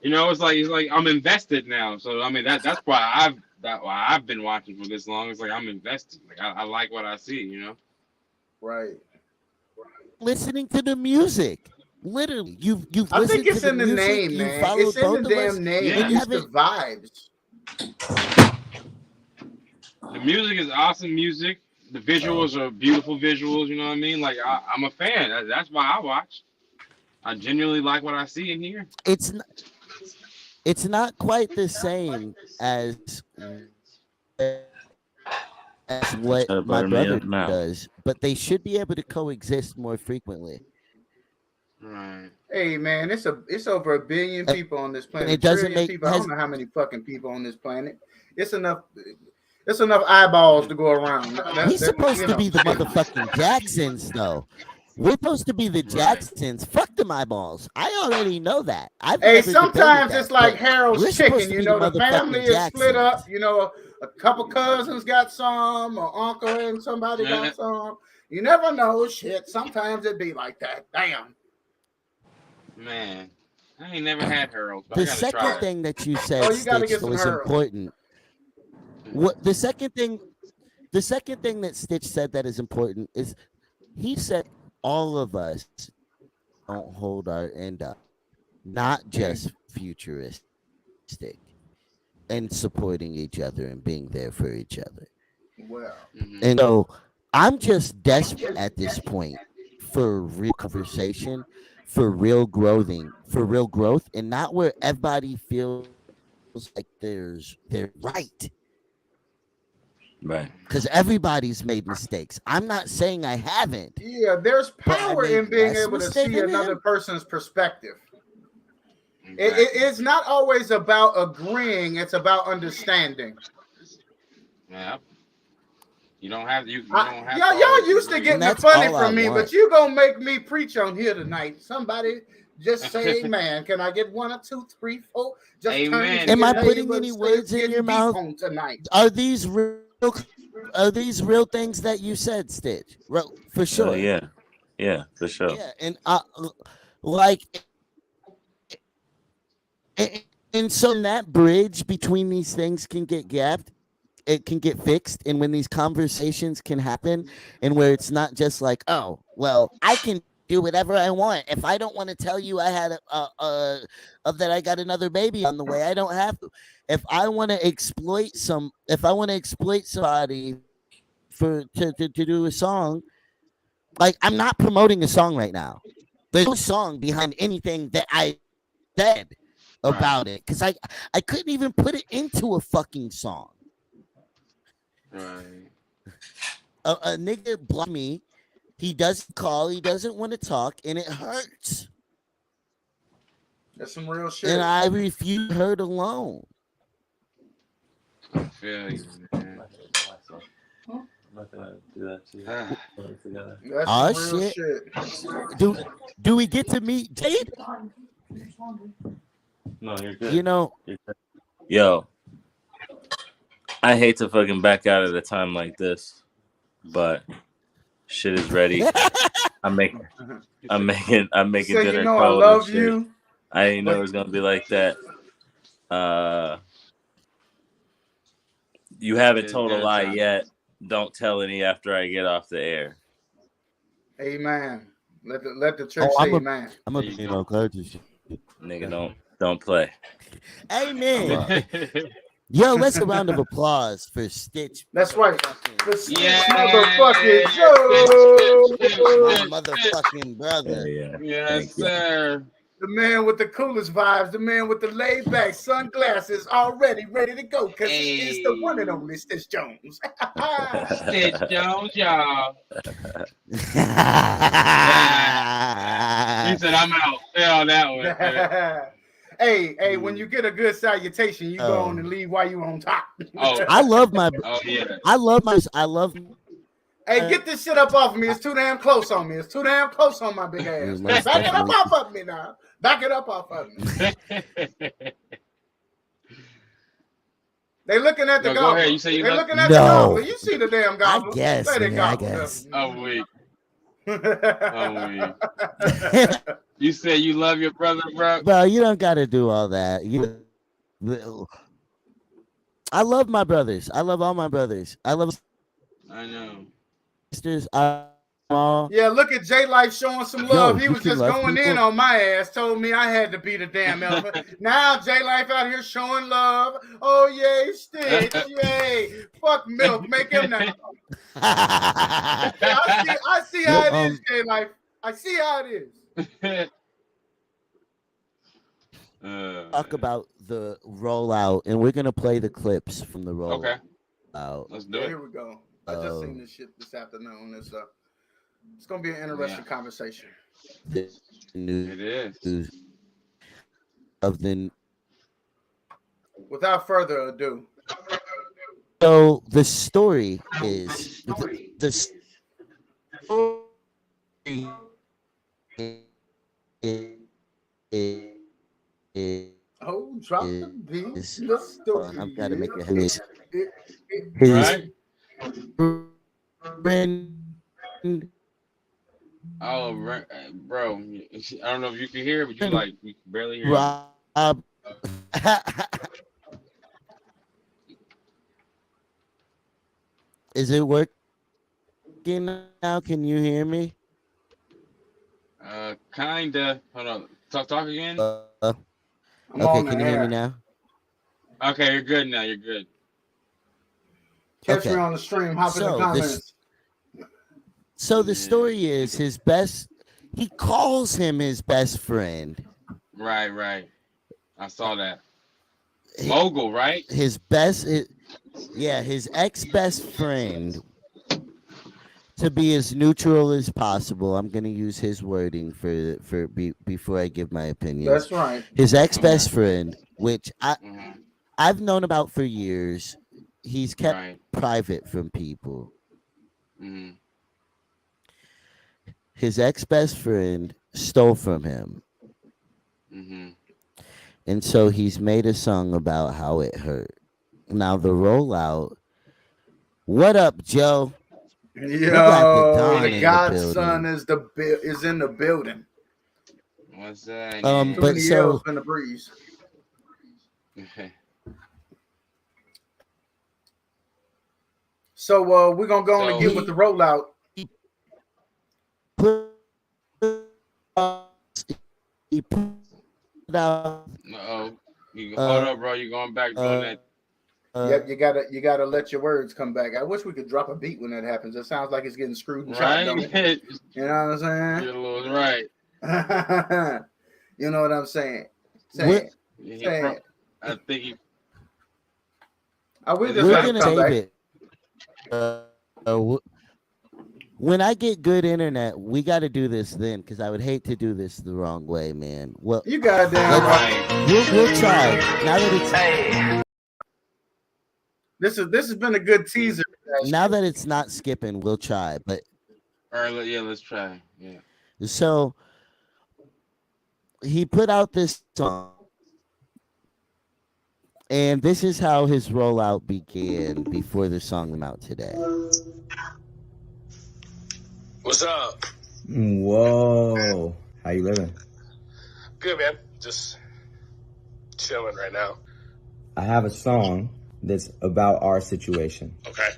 it's like I'm invested now. So I mean that's why I've been watching for this long. It's like I'm invested. Like I like what I see. Right. Listening to the music. Literally, you've I think listened to it's the in the music. name, You man. It's followed in the both of us, damn name. and Yeah. you It's the haven't. vibes. The music is awesome music. The visuals are beautiful visuals. You know what I mean? Like I'm a fan. That's why I watch. I genuinely like what I see and hear. It's not quite the same as what Try my to butter brother me up now. does, but they should be able to coexist more frequently. Right. Hey man, it's over 1 billion And people on this it planet. doesn't Trillion make people. I has don't know how many fucking people on this planet. It's enough. It's enough eyeballs to go around. he's supposed to be the Shit. motherfucking Jacksons though. We're supposed to be the Right. Jacksons. Fuck them eyeballs. I already know that. I've Hey, never debated sometimes that, it's like but Harold's we're supposed chicken. to You be the know, the family motherfucking is split up. Jacksons. You know, a couple cousins got some, or uncle and somebody Yeah. got some. You never know. Shit. Sometimes it be like that. Damn. Man, I ain't never had Harold's, but I The gotta try second it. thing that you Oh, said, you got to Stitch, get that some was Harold. important. What the second thing that Stitch said that is important is he said all of us don't hold our end up, not just futuristic and supporting each other and being there for each other. Well, Mhm. And so I'm just desperate at this point for real conversation, for real growth, and not where everybody feels like they're right. Right. Because everybody's made mistakes. I'm not saying I haven't, yeah, there's but I power made in being less able to mistake see than another him. person's perspective. Exactly. It's not always about agreeing, it's about understanding. Yeah. You don't have you I, don't have to y'all always used to agree. And getting the that's funny all I from me, but want. you gonna make me preach on here tonight. Somebody just say amen. Can I get 1 or 2, 3, 4? Just turn to Amen. Am your I neighbor putting and any say it's words in your getting deep mouth? on tonight. Are these real things that you said, Stitch? For sure. Yeah. Yeah, for sure. Yeah, and like, and so when that bridge between these things can get gapped, it can get fixed, and when these conversations can happen, and where it's not just like, oh, well, I can do whatever I want. If I don't want to tell you I had that I got another baby on the way, I don't have to. If I want to exploit somebody to do a song, like, I'm not promoting a song right now. There's no song behind anything that I said Right. about it, because I couldn't even put it into a fucking song. Right. A nigga blocked me. He doesn't call. He doesn't want to talk, and it hurts. That's some real And shit. I refuse to be hurt alone. I feel you, man. I'm not gonna do that to you. Ah, Put it together. That's Oh some real shit. shit. Do we get to meet Jade? No, you're good. You know, You're good. Yo, I hate to fucking back out at a time like this, but shit is ready. I'm making Say, you dinner know I cold and love shit. you, I didn't know but it was gonna be like that. You haven't it's told a dinner lie time. yet. Don't tell any after I get off the air. amen. Let the church oh, say amen. I'm There a you being go. all kinds of shit. Nigga, don't play. I'm Amen. a Yo, let's a round of applause for Stitch. That's right. motherfucking- The Stitch motherfucking Yeah. My Joe. motherfucking yeah, brother. yeah. Yes, Thank you. sir. The man with the coolest vibes, the man with the laid back sunglasses, already ready to go because he is the one and Hey, only Stitch Jones. Stitch Jones, y'all. He said, "I'm out." Yeah, that one. Hey, when you get a good salutation, you go on oh, and leave while you on top. Oh, I love my. oh yeah. I love. Hey, get this shit up off of me. It's too damn close on me. It's too damn close on my big ass. Most Back it up definitely. off of me now. Back it up off of me. They looking at the No, go ahead. gobbler. You say you They love. looking at the gobbler. No, You see the damn I gobbler. guess, Let it man. I gobble. guess. I'm weak. I'm weak. You said you love your brother, bro. Bro, you don't got to do all that. I love my brothers. I love all my brothers. I love I know. sisters. All. Yeah, look at J Life showing some love. Yo, He you was can just love going in people. on my ass, told me I had to be the damn elephant. Now J Life out here showing love. Oh yay, Stitch, yay. Fuck Milk, make him now. Yeah, I see Yo, how it is, J Life. I see how it is. talk about the rollout, and we're gonna play the clips from the Okay, rollout. let's do Yeah, it. here we go. I just seen this shit this afternoon. It's gonna be an interesting conversation. The news It is. of the. Without further ado, So the story is the story is, drop the beat. is The story. I've got to make a It- his Right? friend. Oh, right, bro. I don't know if you can hear, but we can barely hear you. Rob. Is it working now? Can you hear me? Kinda. Hold on. Talk again. I'm Okay, on can the you hear me air. now? Okay, you're good now. You're good. Catch me Okay. on the stream. Hop in the So this comments. so the Yeah. story is his best he calls him his best friend. Right. I saw that. Hi- Mogul, right? His best his ex-best friend, to be as neutral as possible. I'm going to use his wording before I give my opinions. That's right. His ex-best Okay. friend, which Mhm. I've known about for years, he's kept Right. private from people. Mhm. His ex-best friend stole from him, Mhm. and so he's made a song about how it hurt. Now the rollout. What up, Joe? We got the Yo, Don the in the godson building. is in the building. What's that? Too But many L's so in the breeze. So we're gonna go on and So, get with the rollout. he put he put out oh, you hold uh up, bro. You going back doing uh, that? uh Yep, you gotta let your words come back. I wish we could drop a beat when that happens. It sounds like it's getting screwed and chopped, don't Right? it? You know what You're a little right. I'm saying? You know what I'm saying? we're, He Saying. I think he. I will Is it just we're let back? it gonna come save back. it. When I get good internet, we got to do this then, because I would hate to do this the wrong way, man. Well, You goddamn let's right. we'll try. Now that This has been a good teaser. it's not skipping, we'll try. But Early, yeah. Let's try. Yeah. so he put out this song, and this is how his rollout began before the song came out today. What's up? Whoa. How you living? Good, man. Just chilling right now. I have a song that's about our situation. Okay.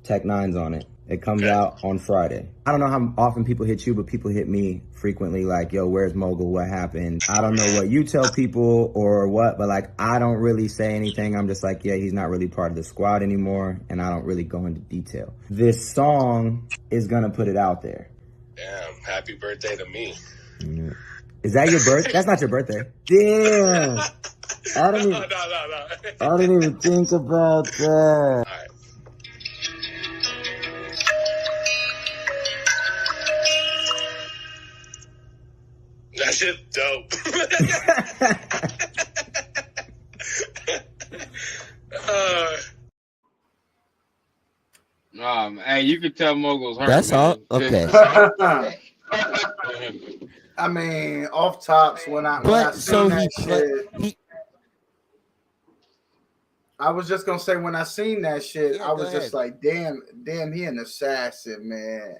Tech Nine's on it. It comes Okay. out on Friday. I don't know how often people hit you, but people hit me frequently like, yo, where's Mogul? What happened? I don't know what you tell people or what, but like, I don't really say anything. I'm just like, yeah, he's not really part of the squad anymore. And I don't really go into detail. This song is gonna put it out there. Damn, happy birthday to me. Is that your birthday? That's not your birthday. Damn. I didn't even, No. I didn't even think about that. All right. That shit dope. Hey, you can tell Mogul's hurt, That's all. man. Okay. I mean, off tops when I But seen so that shit. he I was just gonna say when I seen that shit, Yeah, I go was just ahead. like, damn, he an assassin, man.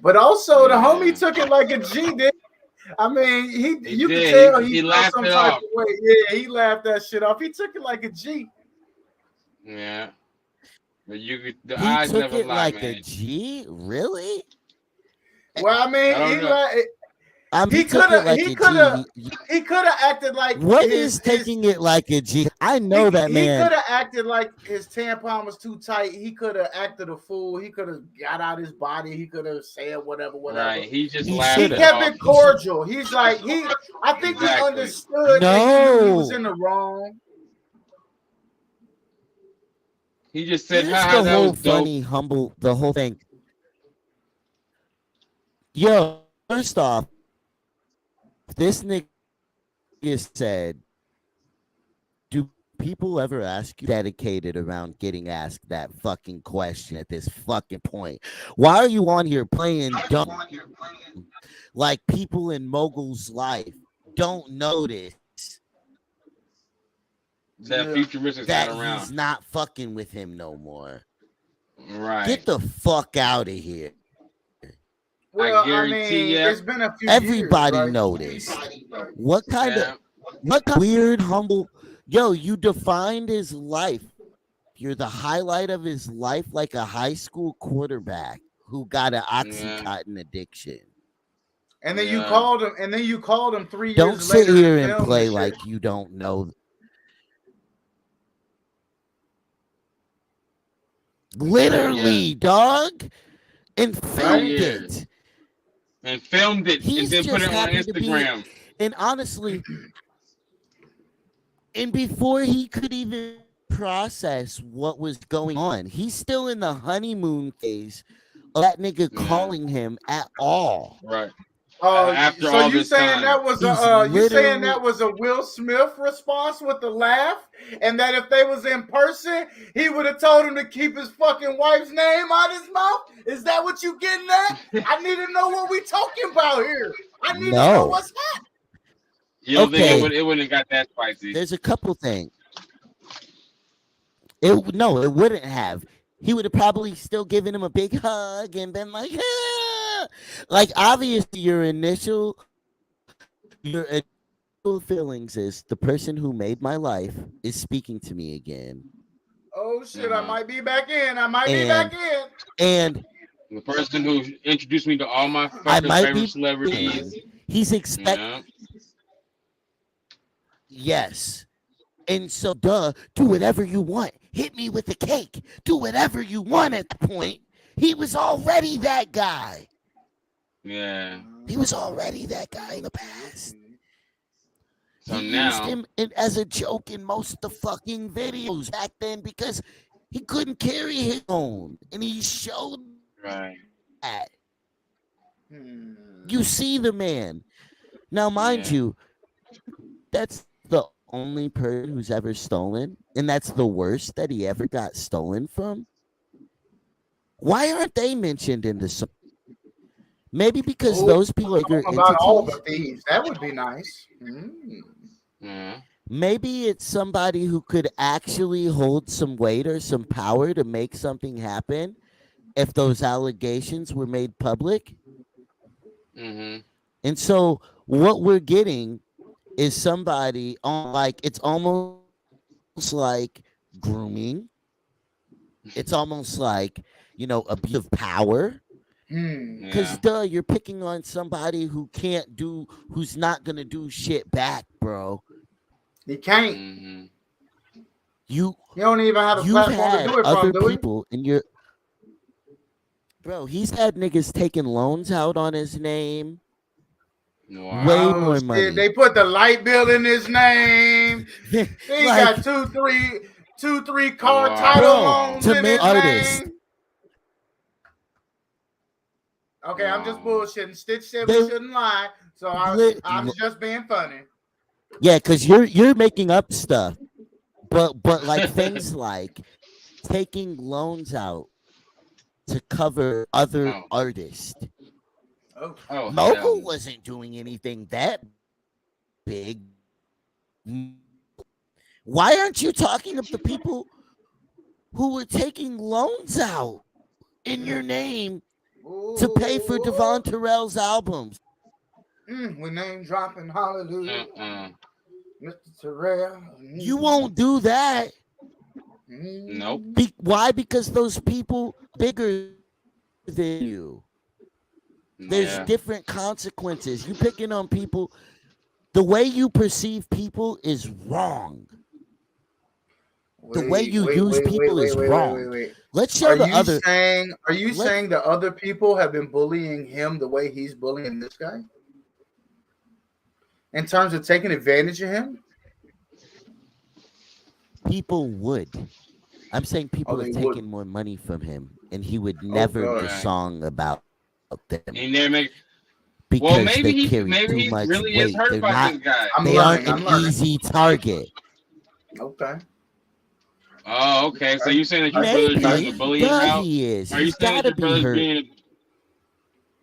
But also the homie took it like a G did. I mean, you could did. tell He felt laughed some it type off. of way. Yeah, he laughed that shit off. He took it like a G. Yeah. But the he eyes took never it lie, like a man. G. Really? Well, I mean, I don't know. He he took could it have like he a could have G. he could have acted like What his is taking it like a G? I know that he man. could have acted like his tampon was too tight. He could have acted a fool. He could have got out his body. He could have said whatever. Right. He just He laughed He it shoulda. kept off. it cordial. He's like I think he Exactly. understood that he was No. in the wrong. He just said, Here's haha, the that was whole dope. funny, humble, the whole thing. Yo, first off, this nigga said, do people ever ask you dedicated around getting asked that fucking question at this fucking point? Why are you on here playing dumb like people in Mogul's life don't notice That Futuristic's that not around. he's not fucking with him no more? Right. Get the fuck out of here. Well, I guarantee mean, ya. it's been a few Everybody years, right? noticed. What kind Yeah. of weird, humble? Yo, you defined his life. You're the highlight of his life, like a high school quarterback who got an Oxycontin addiction. And then Yeah. you called him 3 years Don't sit later here and and filmed play the shit. like you don't know. Literally, dog, and For filmed years. it. And filmed it and He's then put just it on happy to be, Instagram. and honestly, and before he could even process what was going on, he's still in the honeymoon phase of that nigga Yeah. calling him at all. Right. Oh, After so all you this saying time. that was He's you saying literally that was a Will Smith response with the laugh, and that if they was in person, he would have told him to keep his fucking wife's name out his mouth? Is that what you getting at? I need to know what we talking about here. I need to know no. what's happening. You don't think Okay, it wouldn't have got that spicy? there's a couple things. It wouldn't have. He would have probably still given him a big hug and been like, "Ah!" Like obviously your initial feelings is the person who made my life is speaking to me again, Oh shit! I Uh-huh. might be back in. I might be back and in. and The person who introduced me to all my I fucking might favorite be celebrities. in. He's expect Yeah. yes, and so duh, do whatever you want. Hit me with the cake. Do whatever you want. At the point, he was already that guy. Yeah. He was already that guy in the past. So He used now, him as a joke in most of the fucking videos back then because he couldn't carry his own, and he showed right? that. Hmm. You see the man. Now, mind Yeah. you, that's the only person who's ever stolen, and that's the worst that he ever got stolen from. Why aren't they mentioned in the song? Maybe because Oh, those people are bigger about all entities. the thieves. That would be nice. Yeah. Maybe it's somebody who could actually hold some weight or some power to make something happen if those allegations were made public. Mm-hmm. And so what we're getting is somebody on like it's almost like grooming. It's almost like, abuse of power. Yeah. Cause you're picking on somebody who's not gonna do shit back, bro. He can't. Mm-hmm. You He don't even have a you've platform to had do it from, other do he? people in your bro, he's had niggas taking loans out on his name. Way Wow. Oh more shit! money. They put the light bill in his name. He Like, got two, three car title Wow. bro, loans to in make his artists, name. Okay, I'm just Wow. bullshitting. Stitch said we they shouldn't lie, so li- I'm just being funny. yeah, because you're making up stuff, but like things like taking loans out to cover other Oh. artists. Oh, Oh hell. Mogul wasn't doing anything that big. Why aren't you talking of the people who were taking loans out in your name to pay for ooh, Devon Terrell's albums? we name dropping. Hallelujah, Uh-uh. Mr. Terrell. You won't do that. Nope. Why? Because those people are bigger than you. There's Yeah. different consequences. You picking on people. The way you perceive people is wrong. The way Wait, you wait, use wait, wait, people wait, is wait, wait, wait, wrong. wait. Let's show Are the you other. saying? Are you Let's saying that other people have been bullying him the way he's bullying this guy? In terms of taking advantage of him? people would. I'm saying Oh, people they have would. taken more money from him, and he would Oh never make a God. Right. song about them He never make. Well, because they carry maybe too he much really is weight. hurt They're about not. this guy. I'm They aren't learning. an I'm learning. easy target. Okay. Oh, okay. So Okay. you saying that your Okay. brother's Okay. using the Maybe. bullying Duh, route? he is. Are you He's saying got that to your be brother's hurt. being?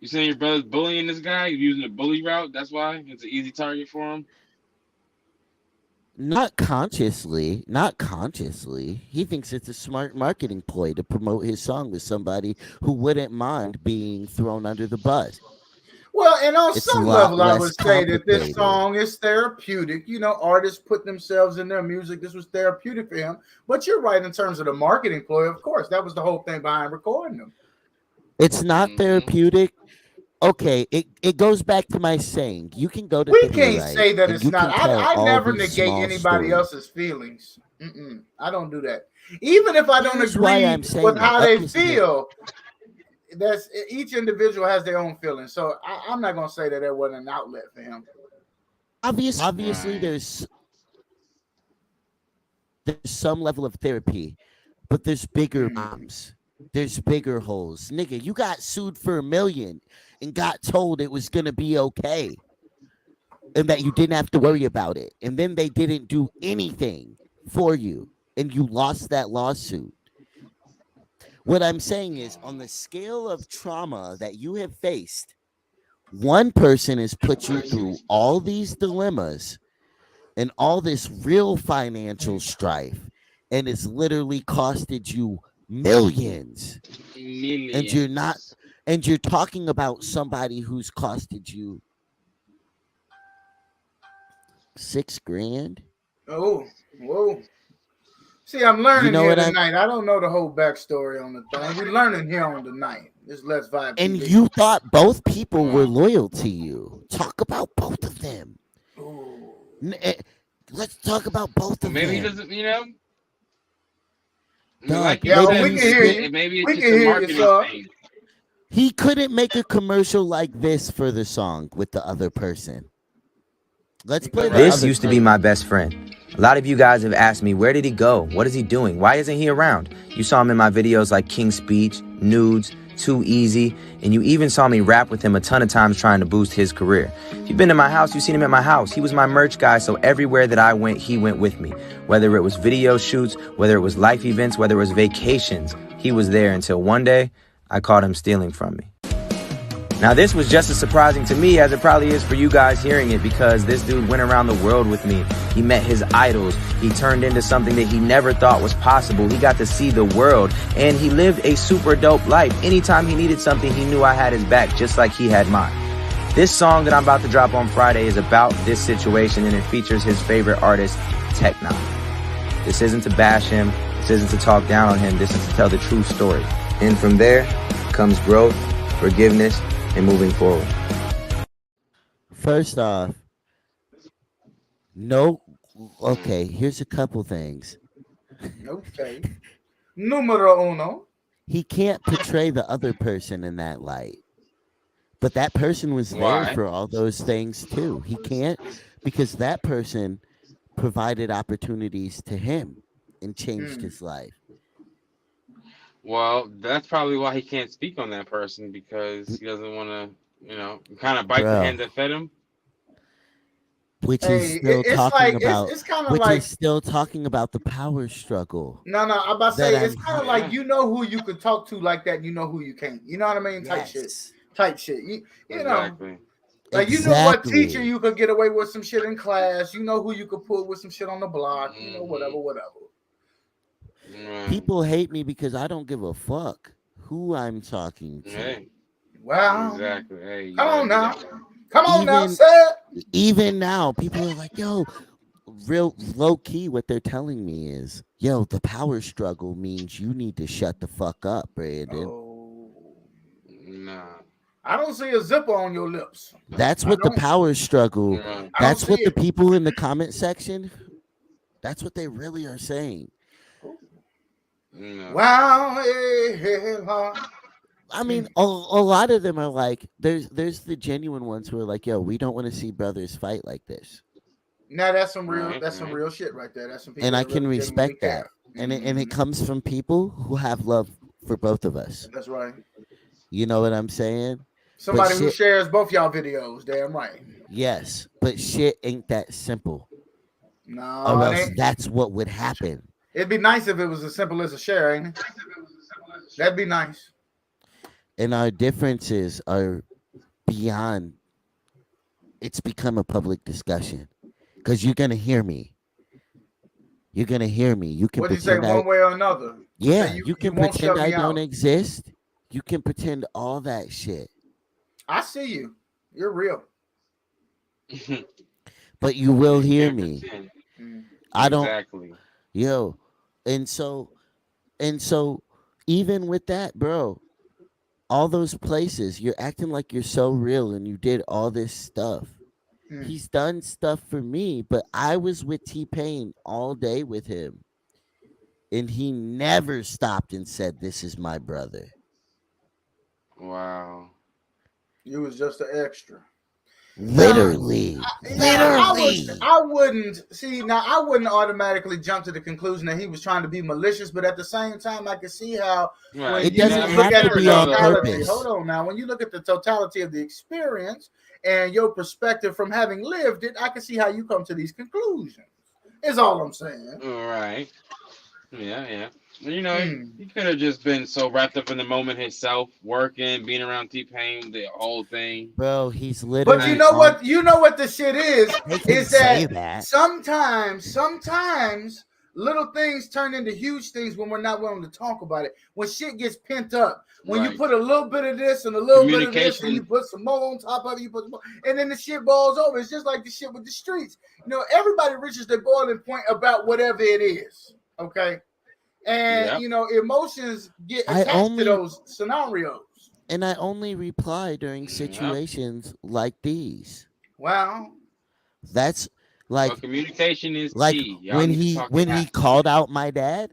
You saying your brother's bullying this guy? You're using the bully route. That's why it's an easy target for him. Not consciously. Not consciously. He thinks it's a smart marketing ploy to promote his song with somebody who wouldn't mind being thrown under the bus. Well, and on It's a some lot level, I less would say that this complicated. song is therapeutic. You know, artists put themselves in their music. This was therapeutic for him. But you're right in terms of the marketing ploy. Of course, that was the whole thing behind recording them. It's not Mm-hmm. therapeutic. Okay, it goes back to my saying. You can go to We therapy, can't right? say that And it's you not. can tell I all never these negate small anybody stories. else's feelings. I don't do that. Even if I don't Here's why agree I'm saying with that. how Up they to here, feel, that's each individual has their own feelings. So I'm not gonna say that there wasn't an outlet for him. obviously, Right. there's some level of therapy, but there's bigger Mm. problems. There's bigger holes. Nigga, you got sued for 1 million and got told it was gonna be okay and that you didn't have to worry about it. And then they didn't do anything for you and you lost that lawsuit. What I'm saying is, on the scale of trauma that you have faced, one person has put you through all these dilemmas and all this real financial strife, and it's literally costed you millions. And you're not, Millions. and you're talking about somebody who's costed you 6 grand. Oh, whoa. See, I'm You learning know here what I'm tonight. I don't know the whole backstory on the thing. We're learning here on the night. This Let's Vibe and TV. you thought both people were Wow. loyal to you. Talk about both of them. Ooh. N- eh, Let's talk about both Well, of maybe he them. doesn't. You know, I mean, Dog, like you Yeah, maybe we said, can he's hear been you. maybe it's We can just a hear you, marketing sir. thing. he couldn't make a commercial like this for the song with the other person. Let's He play couldn't. the This other used to be clip. my best friend. A lot of you guys have asked me, where did he go? What is he doing? Why isn't he around? You saw him in my videos like King's Speech, Nudes, Too Easy, and you even saw me rap with him a ton of times trying to boost his career. If you've been to my house, you've seen him at my house. He was my merch guy, so everywhere that I went, he went with me. Whether it was video shoots, whether it was life events, whether it was vacations, he was there until one day I caught him stealing from me. Now, this was just as surprising to me as it probably is for you guys hearing it, because this dude went around the world with me. He met his idols. He turned into something that he never thought was possible. He got to see the world, and he lived a super dope life. Anytime he needed something, he knew I had his back, just like he had mine. This song that I'm about to drop on Friday is about this situation, and it features his favorite artist, Tech Nine. This isn't to bash him. This isn't to talk down on him. This is to tell the true story. And from there comes growth, forgiveness, and moving forward. First off, no. Okay, here's a couple things. Okay. Numero uno. He can't portray the other person in that light. But that person was there Why? for all those things too. He can't because that person provided opportunities to him and changed Mm. his life. Well, that's probably why he can't speak on that person, because he doesn't want to, kind of bite the Bro, hand that fed him. which is Hey, still it's talking like about it's kind of which is like still talking about the power struggle no. I'm about to that say it's I'm kind of Yeah. like you know who you could talk to like that. You know who you can't. You know what I mean? Type shit. yes. Type shit. You know. Exactly. Like you know what teacher Exactly. you could get away with some shit in class. You know who you could pull with some shit on the block. You know whatever. Right. People hate me because I don't give a fuck who I'm talking to. Hey, Wow. exactly. Hey, you Come gotta on do now. that. Come on now, Even sir. even now, people are like, "Yo, real low key." What they're telling me is, "Yo, the power struggle means you need to shut the fuck up, Brandon." Oh. Nah. I don't see a zipper on your lips. That's I what the don't. power struggle. Right. I don't That's see what the it. people in the comment section. That's what they really are saying. No. Wow. Hey, Lord. I mean, a lot of them are like, there's the genuine ones who are like, "Yo, we don't want to see brothers fight like this," Now that's some real. Right. That's some Right. real shit right there. That's some and people I that can really genuinely respect that. care. And it comes from people who have love for both of us. That's right. You know what I'm saying? But Somebody who shit, shares both y'all videos. Damn right. yes, but shit ain't that simple. No, Or it else ain't. that's what would happen. It'd be nice if it was as simple as a share, ain't it? That'd be nice. And our differences are beyond. It's become a public discussion because you're gonna hear me. You're gonna hear me. You can What'd you say? pretend I. One way or another. You say Yeah, you you you can won't pretend shut I me don't out. exist. You can pretend all that shit, I see you. You're real. but you will You hear can't me. pretend. Mm. I don't. Exactly. Yo, and so even with that, bro. all those places, you're acting like you're so real and you did all this stuff. Mm. He's done stuff for me, but I was with T-Pain all day with him, and he never stopped and said, "This is my brother." Wow. You was just an extra. Now, Literally, now literally. I wouldn't see. Now I wouldn't automatically jump to the conclusion that he was trying to be malicious, but at the same time, I can see how Right. when It You you doesn't never, look have you at to the never be know on though. totality. purpose. Hold on now. When you look at the totality of the experience and your perspective from having lived it, I can see how you come to these conclusions. Is all I'm saying. All right. Yeah, yeah. You know, Hmm. he could have just been so wrapped up in the moment himself, working, being around T Pain, the whole thing. Bro, he's But you literally Right. know on. what? You know what the shit They can is say that that. sometimes little things turn into huge things when we're not willing to talk about it. When shit gets pent up, when you Right. put a little bit of this and a little bit of this, and you Communication. put some more on top of it, you put some more, and then the shit boils over. It's just like the shit with the streets. You know, everybody reaches their boiling point about whatever it is. Okay, and Yep. you know, emotions get I attached to only those scenarios. and I only reply during Yep. situations like these. Well, That's Well, like communication is like key. Y'all need to talk when he that. called out my dad,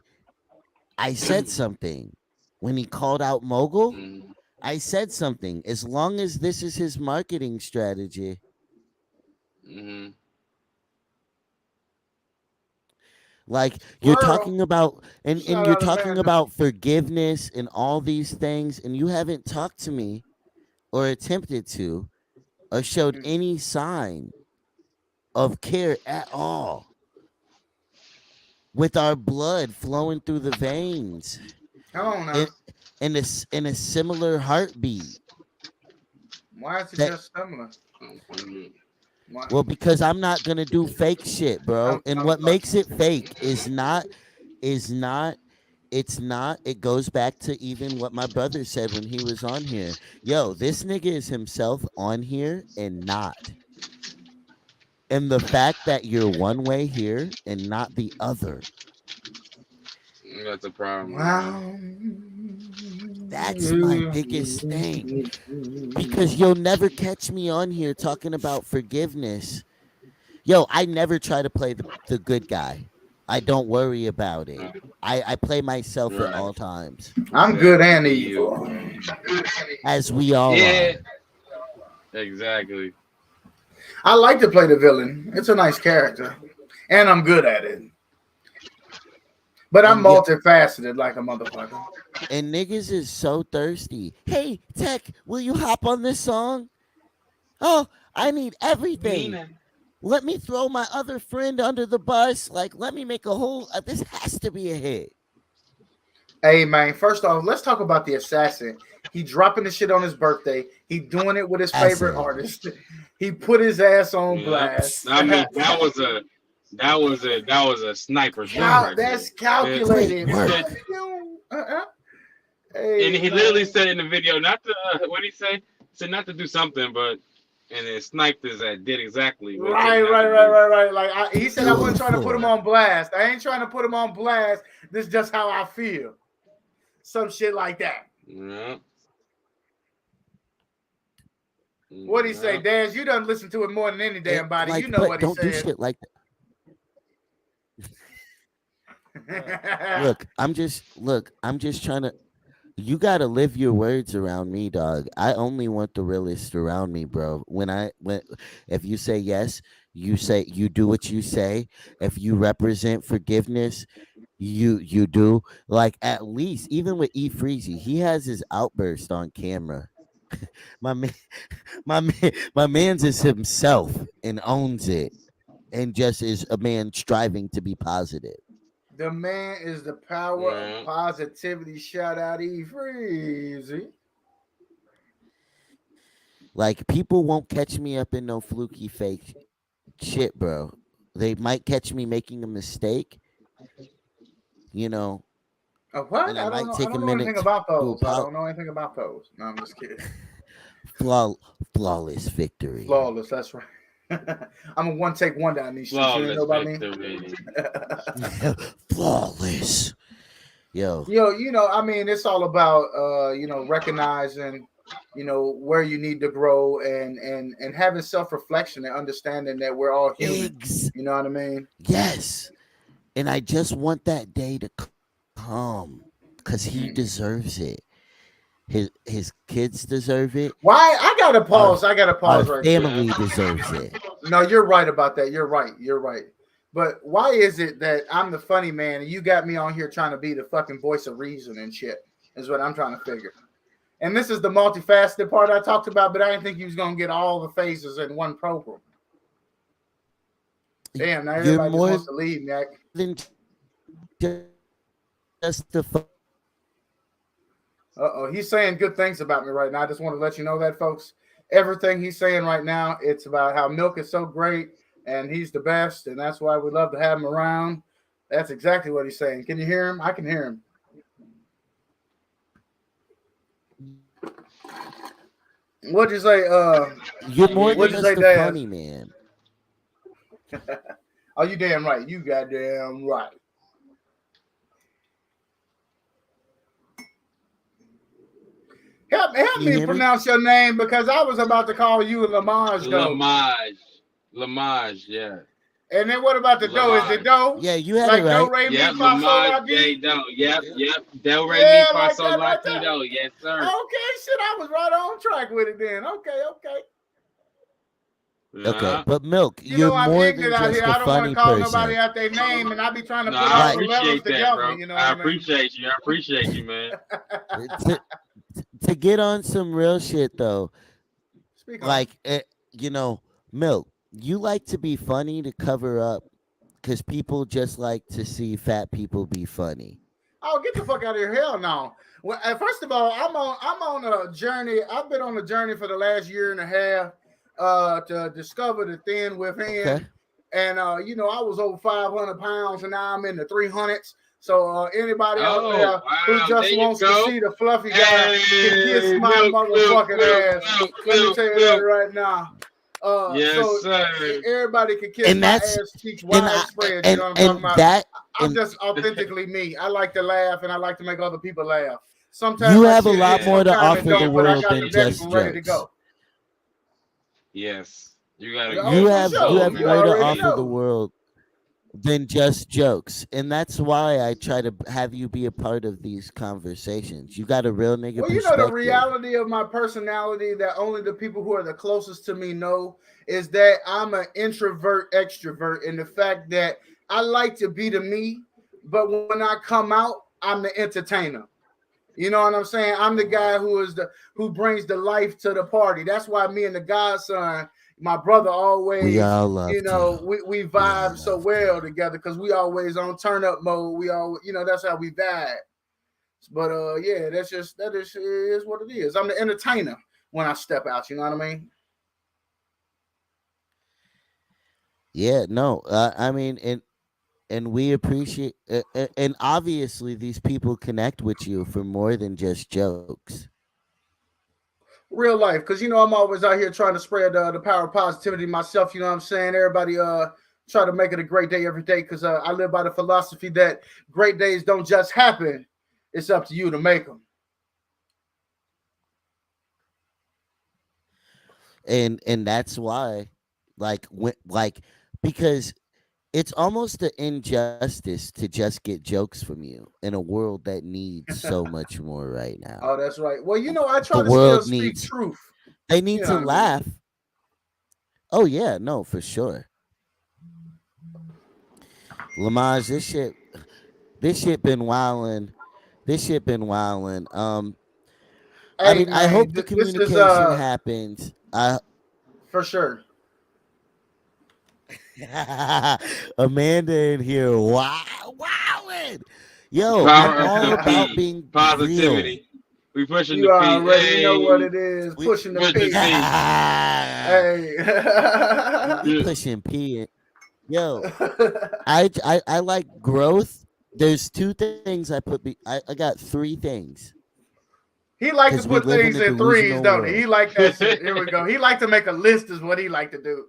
I said something. When he called out Mogul, Mm, I said something. As long as this is his marketing strategy, mm, like you're Pearl, talking about and shout you're out talking Amanda. about forgiveness and all these things, and you haven't talked to me or attempted to or showed Mm. any sign of care at all with our blood flowing through the veins Come on now. in in a similar heartbeat. Why is it That just similar? mm. Why? well, because I'm not gonna do fake shit, bro. And I'm what sorry. makes it fake is not it's not it goes back to even what my brother said when he was on here. Yo, this nigga is himself on here and not. And the fact that you're one way here and not the other, That's a problem, man. Wow. that's my biggest thing. Because you'll never catch me on here talking about forgiveness. Yo, I never try to play the good guy. I don't worry about it. Right. I play myself at Right. all times, I'm good Exactly. and You. evil. as we all Yeah. are. Exactly. I like to play the villain. It's a nice character. And I'm good at it. But I'm And yet, multifaceted like a motherfucker. and niggas is so thirsty. Hey, Tech, will you hop on this song? Oh, I need everything. Nina. Let me throw my other friend under the bus. Like, let me make a whole. This has to be a hit. Hey man, first off, let's talk about the assassin. He dropping the shit on his birthday. He doing it with his favorite Essay. artist. He put his ass on Yeah. blast. I mean, that was a sniper shot right That's there. Great calculated. work. Hey, And he literally said in the video not to what did he say? He said not to do something, but and then sniped his that did exactly what he said not to do. right. Like he said, I wasn't trying to put him Beautiful. on blast. I ain't trying to put him on blast. This is just how I feel. Some shit like that. Yeah. What he say, Yeah. Daz? You done listen to it more than any damn body. Like, You know but what he don't do said. shit like that. I'm just trying to. You gotta live your words around me, dog. I only want the realest around me, bro. If you say yes, you do what you say. If you represent forgiveness, you do. Like at least, even with E Freezy, he has his outburst on camera. My man, my man's is himself and owns it, and just is a man striving to be positive. The man is the power of Yeah. positivity. Shout out E Freezy. Like people won't catch me up in no fluky fake shit, bro. They might catch me making a mistake, you know, What? and I might I take a don't know anything minute about to those. I apologize. don't know anything about those. No, I'm just kidding. Flawless victory. Flawless. That's right. I'm a one take wonder on these shit. You ain't Flawless know about me. victory. Flawless. Yo, I mean, it's all about recognizing, where you need to grow and having self-reflection and understanding that we're all human. eggs. You know what I mean? Yes. And I just want that day to come because he Mm. deserves it. His kids deserve it. Why? I gotta Our pause. I gotta our pause right there. Yeah. family deserves it. No, you're right about that. You're right. You're right. But why is it that I'm the funny man and you got me on here trying to be the fucking voice of reason and shit? Is what I'm trying to figure. And this is the multifaceted part I talked about, but I didn't think you was gonna get all the phases in one program. Damn, now You're everybody just more wants to than leave, Mac. just the He's saying good things about me right now. I just want to let you know that, folks. Everything he's saying right now, it's about how Milk is so great and he's the best, and that's why we love to have him around. That's exactly what he's saying. Can you hear him? I can hear him. What'd you say? You're more than What'd you just say, a Daz? funny man. Oh, you damn right. You goddamn right. Help Can you me hear me? pronounce your name because I was about to call you Lamage though. Lamage, yeah. And then what about the dough? Is it Lamage. dough? Yeah, you had it Like dough, right. re, mi, Yep, fa, sol, la, Lamage J di? Do. Yep, yep. Del Re Mi Yeah, Fa like Sol that La right Ti there. Do. Yes, sir. Okay, shit, I was right on track with it then. Okay, okay. Okay, Yeah. but Milk, You you're know, I'm more ignorant than out just here. a I don't want to funny call nobody person. out their name, and I be trying to No, put I all the Like letters appreciate that, together. bro. You know what I I mean? appreciate you. I appreciate you, man. to to get on some real shit though. Speak on. Like you know, Milk, you like to be funny to cover up because people just like to see fat people be funny. Oh, get the fuck out of here! Hell no. Well, first of all, I'm on a journey. I've been on a journey for the last year and a half to discover the thin Okay. within. And I was over 500 pounds, and now I'm in the 300s. So anybody out Oh, there who wow. There just you wants to go. see the fluffy guy can kiss Hey, my milk, milk, milk, motherfucking ass. milk, Let me milk, tell you that milk. right now. Yes, So sir. everybody can kiss And my that's ass cheeks and I widespread. You know what I'm talking and about? that I'm and just authentically me. I like to laugh and I like to make other people laugh. Sometimes you my have a shit lot hits, Yeah. more to sometimes it offer the don't, but I world got the than next just one ready to jokes. go. Yes. You got a Oh, You gift for of have you sure. soul, have man. You I more to can already offer dig. the know. world than just jokes. And that's why I try to have you be a part of these conversations. You got a real nigga Well, the perspective. reality of my personality that only the people who are the closest to me know is that I'm an introvert extrovert, and the fact that I like to be the me, but when I come out, I'm the entertainer. You know what I'm saying? I'm the guy who brings the life to the party. That's why me and the godson, my brother, We always, all loved you. we We all vibe so loved you. well together because we always on turn up mode. We all, that's how we vibe. But yeah, that is what it is. I'm the entertainer when I step out. You know what I mean? Yeah, no. I mean and we appreciate and obviously these people connect with you for more than just jokes. Real life, because I'm always out here trying to spread the power of positivity myself. You know what I'm saying? Everybody try to make it a great day every day because I live by the philosophy that great days don't just happen. It's up to you to make them. And that's why like because it's almost an injustice to just get jokes from you in a world that needs so much more right now. Oh, that's right. Well, I The try to still world speak needs truth. they You need know to what I mean? laugh. Oh yeah, no, for sure. Lamage, this shit been wildin'. This shit been wildin'. I Hey, mean, I man, hope the this is communication happens. for sure. Amanda in here, wow, wowing. Yo, I'm Power up all the about P. being real. Positivity. We pushing the You P. already know what Hey, it is. We Pushing the push the P. P. Hey. we Yeah. pushing P. Yo, I like growth. There's two things I put. I got three things He like to because we put live in things a in threes, delusional don't he? world. He like that shit. Here we go. He like to make a list, is what he like to do.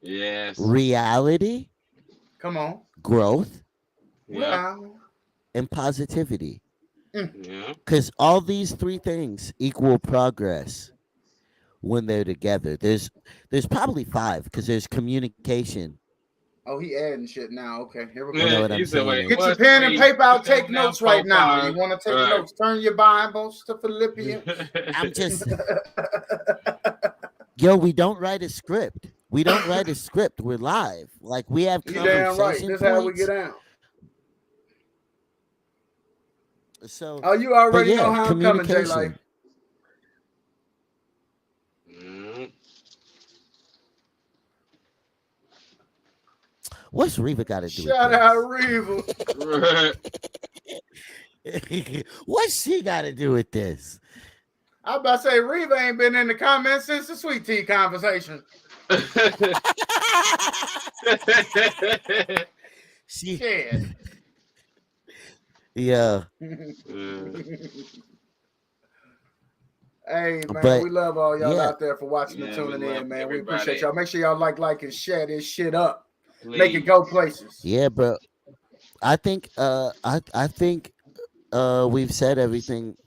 Yes. Reality, Come on. growth, Yep. Well, and positivity. Yeah. Because all these three things equal progress when they're together. There's probably five because there's communication. Oh, he adding shit now. Okay, here we You know go. Yeah, what I'm you said, saying? wait, Get your what? pen and 3, paper out. 2, Take now, notes 4, right now. You 5. want to All take right. notes? Turn your Bibles to Philippians. I'm just yo, we don't write a script. We don't write a script. We're live. Like we have You damn right. conversation This how we get points. down. So, Oh, you but already know yeah, how I'm coming, J Life. communication. Mm. What's Reva got to do with Shout out Reva. this? What's she got to do with this? I about to say Reva ain't been in the comments since the sweet tea conversation. She, Shit. yeah, Hey man, but we love all y'all yeah, out there for watching and Yeah, we tuning love in, man. We everybody. appreciate y'all. Make sure y'all like, and share this shit up. Please. Make it go places. yeah, bro. I think, I think, we've said everything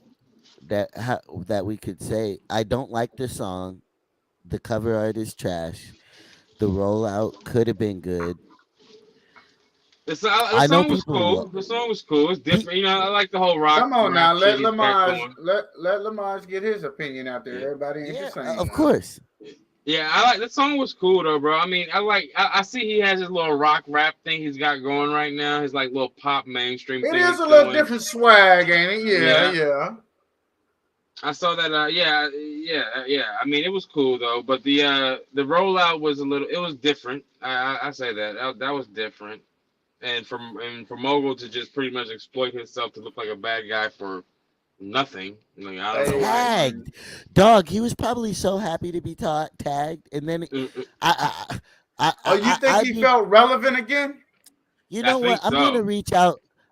that we could say. I don't like the song. The cover art is trash. The rollout could have been good. The I know song was people. cool. The song was cool. It's Pe- different. You know, I like the whole rock Come on rap now, shit let he's got Lamaj going. let Lamaj get his opinion out there. Yeah. Everybody ain't yeah, the same. of now. course. Yeah, I like the song was cool though, bro. I mean, I see he has his little rock rap thing he's got going right now. His like little pop mainstream It thing is he's a little doing. different swag, ain't it? Yeah. Yeah. I saw that. Yeah. I mean, it was cool though, but the rollout was a little. It was different. I say that was different. And for Mogul to just pretty much exploit himself to look like a bad guy for nothing. Like I don't know Hey, why. Tagged, dog. He was probably so happy to be tagged, and then Oh, you think I he be, felt relevant again? you I know what? think so.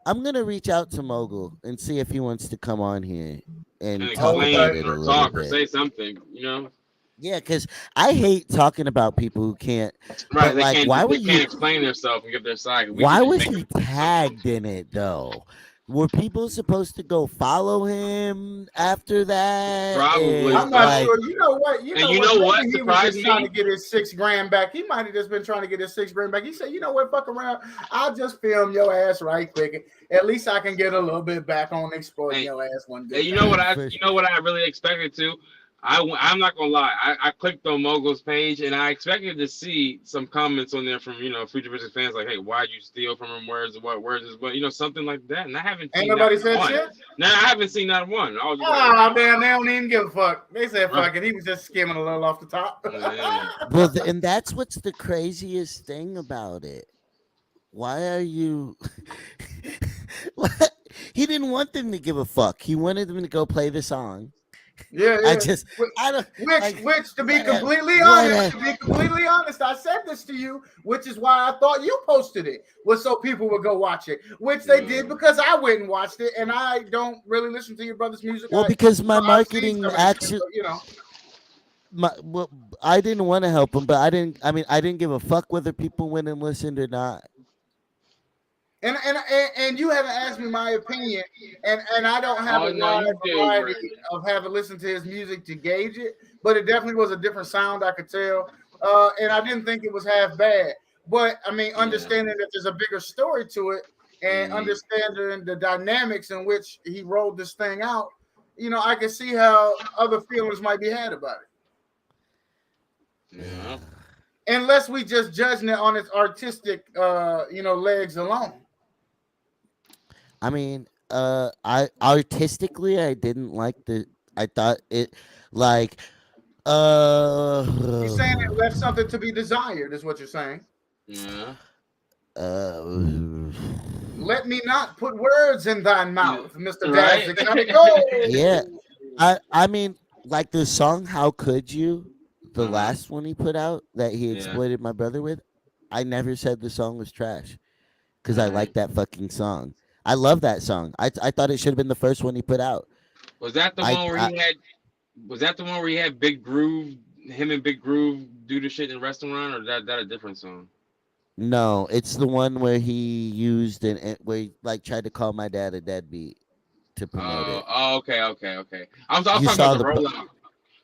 I'm gonna reach out to Mogul and see if he wants to come on here and And talk about explain it a or little talk or bit. say something. You know. Yeah, because I hate talking about people who can't. Right, But like, they can't explain themselves and give their side. We can why just was make he them assumptions. tagged in it though? Were people supposed to go follow him after that? Probably I'm And not so. like, sure. You know what? And you know what Maybe he was surprised just trying to me? get his $6,000 back. He might have just been trying to get his $6,000 back. He said, "You know what? Fuck around. I'll just film your ass right quick. At least I can get a little bit back on exploiting And, your ass one and good you time." know what I really expected to. I'm not gonna lie. I clicked on Mogul's page and I expected to see some comments on there from Future Business fans like, "Hey, why'd you steal from him? Where's what? Something like that." And I haven't Ain't seen not nobody said one. shit. No, I haven't seen not one. I was just like, Ah, wow. damn, they don't even give a fuck. They said Right. fuck it. He was just skimming a little off the top. Yeah. well, and that's what's the craziest thing about it. Why are you? What? He didn't want them to give a fuck. He wanted them to go play the song. Yeah. I don't Which to be whatever, completely honest, I said this to you, which is why I thought you posted it, was so people would go watch it, which they did because I went and watched it, and I don't really listen to your brother's music. well, because my I've seen marketing some of this shit, actually, but, well, I didn't want to help him, but I didn't. I mean, I didn't give a fuck whether people went and listened or not. And you haven't asked me my opinion, and I don't have Oh a no, wide you did, variety Brandon. of having listened to his music to gauge it, but it definitely was a different sound, I could tell, and I didn't think it was half bad. But I mean, understanding that there's a bigger story to it, and understanding the dynamics in which he rolled this thing out, I can see how other feelings might be had about it. Yeah. Unless we just judging it on its artistic, legs alone. I mean, I artistically, I didn't like the. I thought it, like, You're saying it left something to be desired, is what you're saying. Yeah. Let me not put words in thy mouth, Mr. Right? Daz. Gotta go. Yeah, I mean, like the song "How Could You," the last one he put out that he exploited my brother with. I never said the song was trash because I like that fucking song. I love that song. I thought it should have been the first one he put out. Was that the one where he had? Was that the one where he had Big Groove? Him and Big Groove do the shit in the restaurant, or that a different song? No, it's the one where he used where he like tried to call my dad a deadbeat to promote it. Okay. I was You talking about saw the the rollout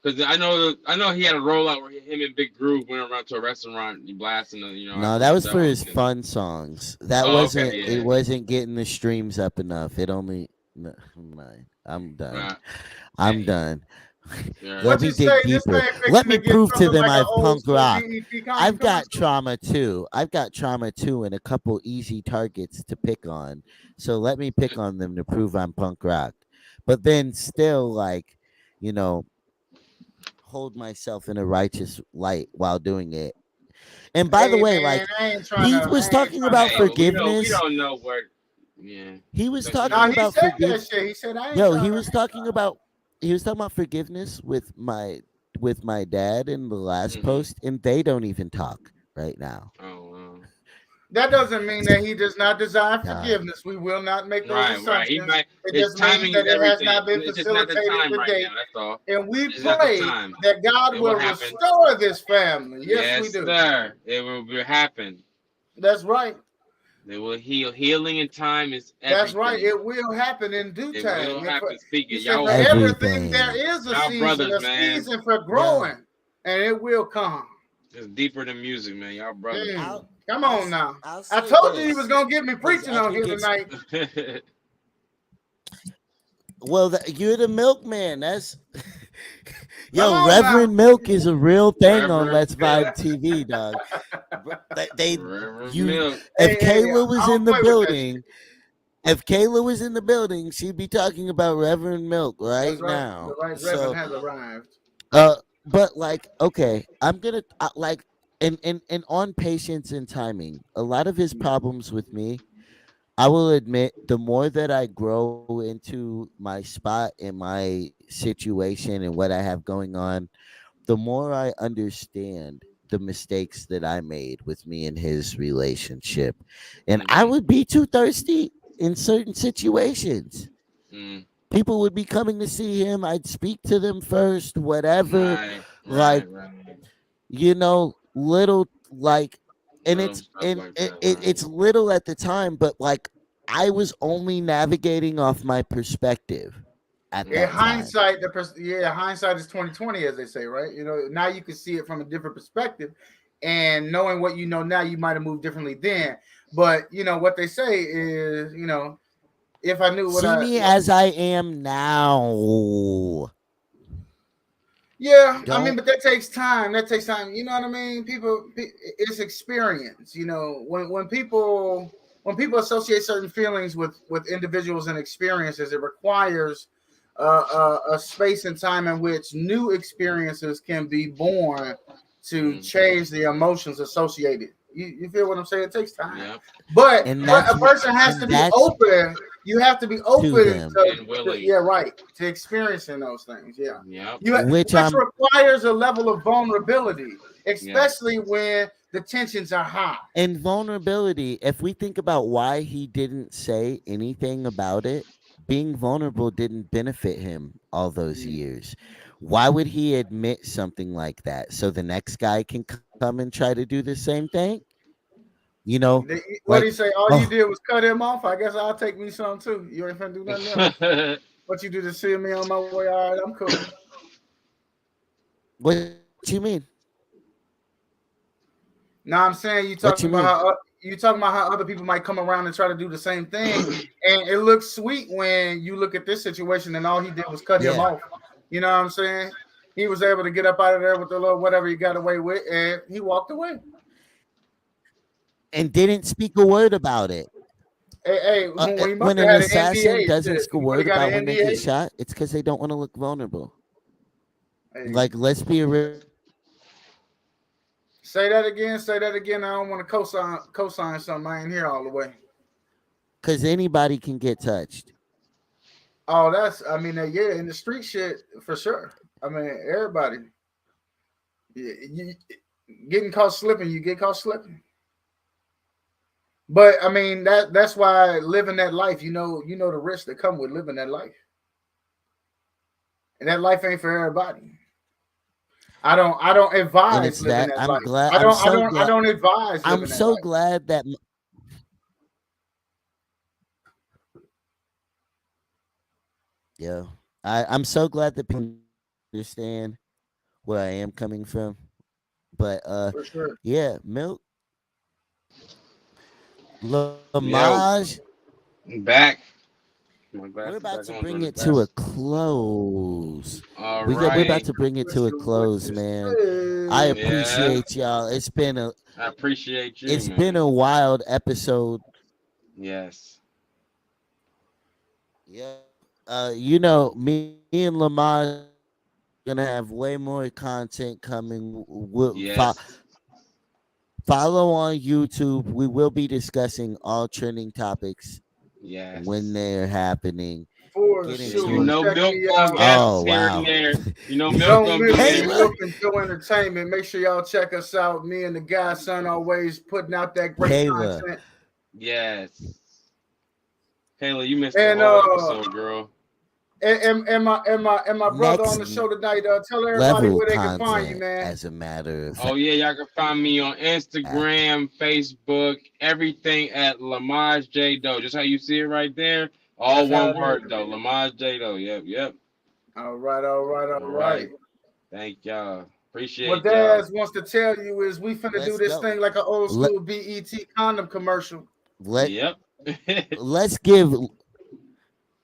because I know he had a rollout where him and Big Groove went around to a restaurant, you blasting, I No, that forget was that for one. his fun songs. That Oh, okay, wasn't. It yeah, wasn't getting the streams up enough. It only. No, never mind. I'm done. right. I'm Hey, done. yeah. Let What me you say? dig This deeper. man Let fixing me to get prove to something them like an I've old punk school rock. BET Kanye I've got commercial. trauma too. I've got trauma too, and a couple easy targets to pick on. So let me pick on them to prove I'm punk rock. But then still, like, you know, hold myself in a righteous light while doing it. And by the Hey way, man, like, he was I ain't talking trying to about Hey, talk well, to you. we forgiveness. don't know what. Yeah, He was but you talking No, know, he about said forgive. that shit. He said I ain't Yo, trying he to. was talking about forgiveness with my dad in the last hmm post, and they don't even talk right now. oh, That doesn't mean that he does not desire God. forgiveness. We will not make those right. He assumptions. might. It His just means timing that is it has everything. not been It's just not the facilitated time to right date. now. That's all. And we It's not the pray time. that God It will will happen. restore this family. Yes, we Yes, do. sir. It will happen. That's right. It will heal. Healing in time is That's right. everything. It will happen in due It will time. happen. Speak He it. said, for everything there Everything. is Y'all brothers, a man. season for Yo, growing, and it will come. It's deeper than music, man. Y'all brothers. Mm. I'll Come I'll on s- now. I'll I say told you he was this gonna get me because preaching I on think here it's tonight. well. You're the milkman. That's Come yo. on now. Reverend Milk is a real thing on Reverend Let's Milk. Vibe TV, dog. They Reverend you Milk. if Hey, Kayla I was in don't the play with that shit. building, if Kayla was in the building, she'd be talking about Reverend Milk right That's right. The now. right reverend So, has arrived. but like, okay, I'm gonna like, and on patience and timing. A lot of his problems with me, I will admit, the more that I grow into my spot and my situation and what I have going on, the more I understand the mistakes that I made with me and his relationship. And I Mm-hmm. would be too thirsty in certain situations. Mm. People would be coming to see him. I'd speak to them first, whatever. Right. Like, Right. little like, and Little stuff like that. it's Right. little at the time, but like, I was only navigating off my perspective at In that Mm-hmm. time. hindsight, hindsight is 20/20, as they say, right? You know, now you can see it from a different perspective, and knowing what you know now, you might have moved differently then. But you know what they say is, if I knew what See I, me as I am now. yeah, I mean, Don't but that takes time. That takes time. You know what I mean? It's experience. You know, when people associate certain feelings with individuals and experiences, it requires a space and time in which new experiences can be born to Mm. change the emotions associated. You feel what I'm saying? It takes time, Yep. and but a person has to and be that's open. You have to be to open them, And yeah, willing. right, to experiencing those things. Yeah, Yep. which which I'm requires a level of vulnerability, Yes. especially when the tensions are high. in vulnerability. If we think about why he didn't say anything about it, being vulnerable didn't benefit him all those Mm. years. Why would he admit something like that so the next guy can come and try to do the same thing? You know, What do like, you say? All you oh, did was cut him off. I guess I'll take me some too. You ain't finna do nothing else. What you do to see me on my way? All right, I'm cool. what you mean? Now I'm saying What you mean? you talking about how other people might come around and try to do the same thing, and it looks sweet when you look at this situation and all he did was cut him Yeah, off. You know what I'm saying? He was able to get up out of there with the little whatever he got away with, and he walked away. and didn't speak a word about it. Hey, he must When have an had an assassin NDA. doesn't Shit. speak a What he word got about an when they get NDA? shot, it's because they don't want to look vulnerable. Hey, Like, let's be real about it. say that again. Say that again. I don't want to cosign something. I ain't here all the way. Because anybody can get touched. Oh, that's. I mean, yeah, in the street shit for sure. I mean, everybody. You, getting caught slipping, you get caught slipping. But I mean that's why living that life, the risks that come with living that life, and that life ain't for everybody. I don't and it's advise living that that I'm life. glad. I don't advise I'm living that so life. glad that. Yeah, I'm so glad that people understand where I am coming from. But For sure. yeah, Milk Yo, Lamage, I'm back. My we're glasses about back to on, bring doing the it to a best. close. All We're about right. to bring it to a Listen, what close, you man. I say. Yeah, appreciate y'all. I appreciate you, It's been man. a wild episode. Yes, Yeah. Me and Lamage gonna have way more content coming. yes, Follow on YouTube. We will be discussing all trending topics when yes. they're happening. For Get Yeah, you into sure. it. know, Check Milk me gonna out. Oh guess here and wow, there. You know, Milk Don't gonna miss be it. there. Kayla, Milk and Joe Entertainment. Make sure y'all check us out. Me and the godson always putting out that great Kayla, content. Yes. Kayla, you missed the And whole episode, girl. and my brother on next the show tonight. Tell everybody level where they can find you, content. man. As a matter of Oh yeah, y'all can find me on fact, Instagram, Facebook, everything at Lamaj J Doe. Just how you see it right there. All That's how one it is. word though. Lamaj J Doe. Yep, yep. All right, all right, all All right. right. Thank y'all. What Appreciate y'all. Daz wants to tell you is we finna do let's this go. thing like an old Let school BET condom commercial. let Yep. let's give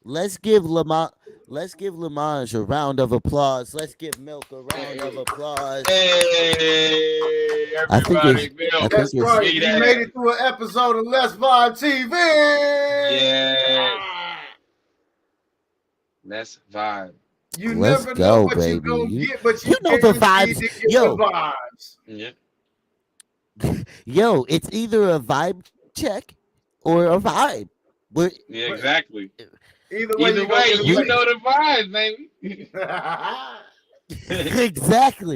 let's give Lamont let's give Lamage a round of applause. Let's give Milk a round of Hey, applause. hey, I think it's everybody, I Bill. think That's it's right. Be You made there. it through an episode of Let's Vibe TV. Yes. Let's vibe. You let's never know go, what you're baby. gonna get, but You you know the guaranteed vibes. to get the Yo, vibes. Yep. yo, it's either a vibe check or a vibe. We're, Yeah, But exactly. either way, Either you're gonna way, get a you we know plate. the vibe, baby. exactly.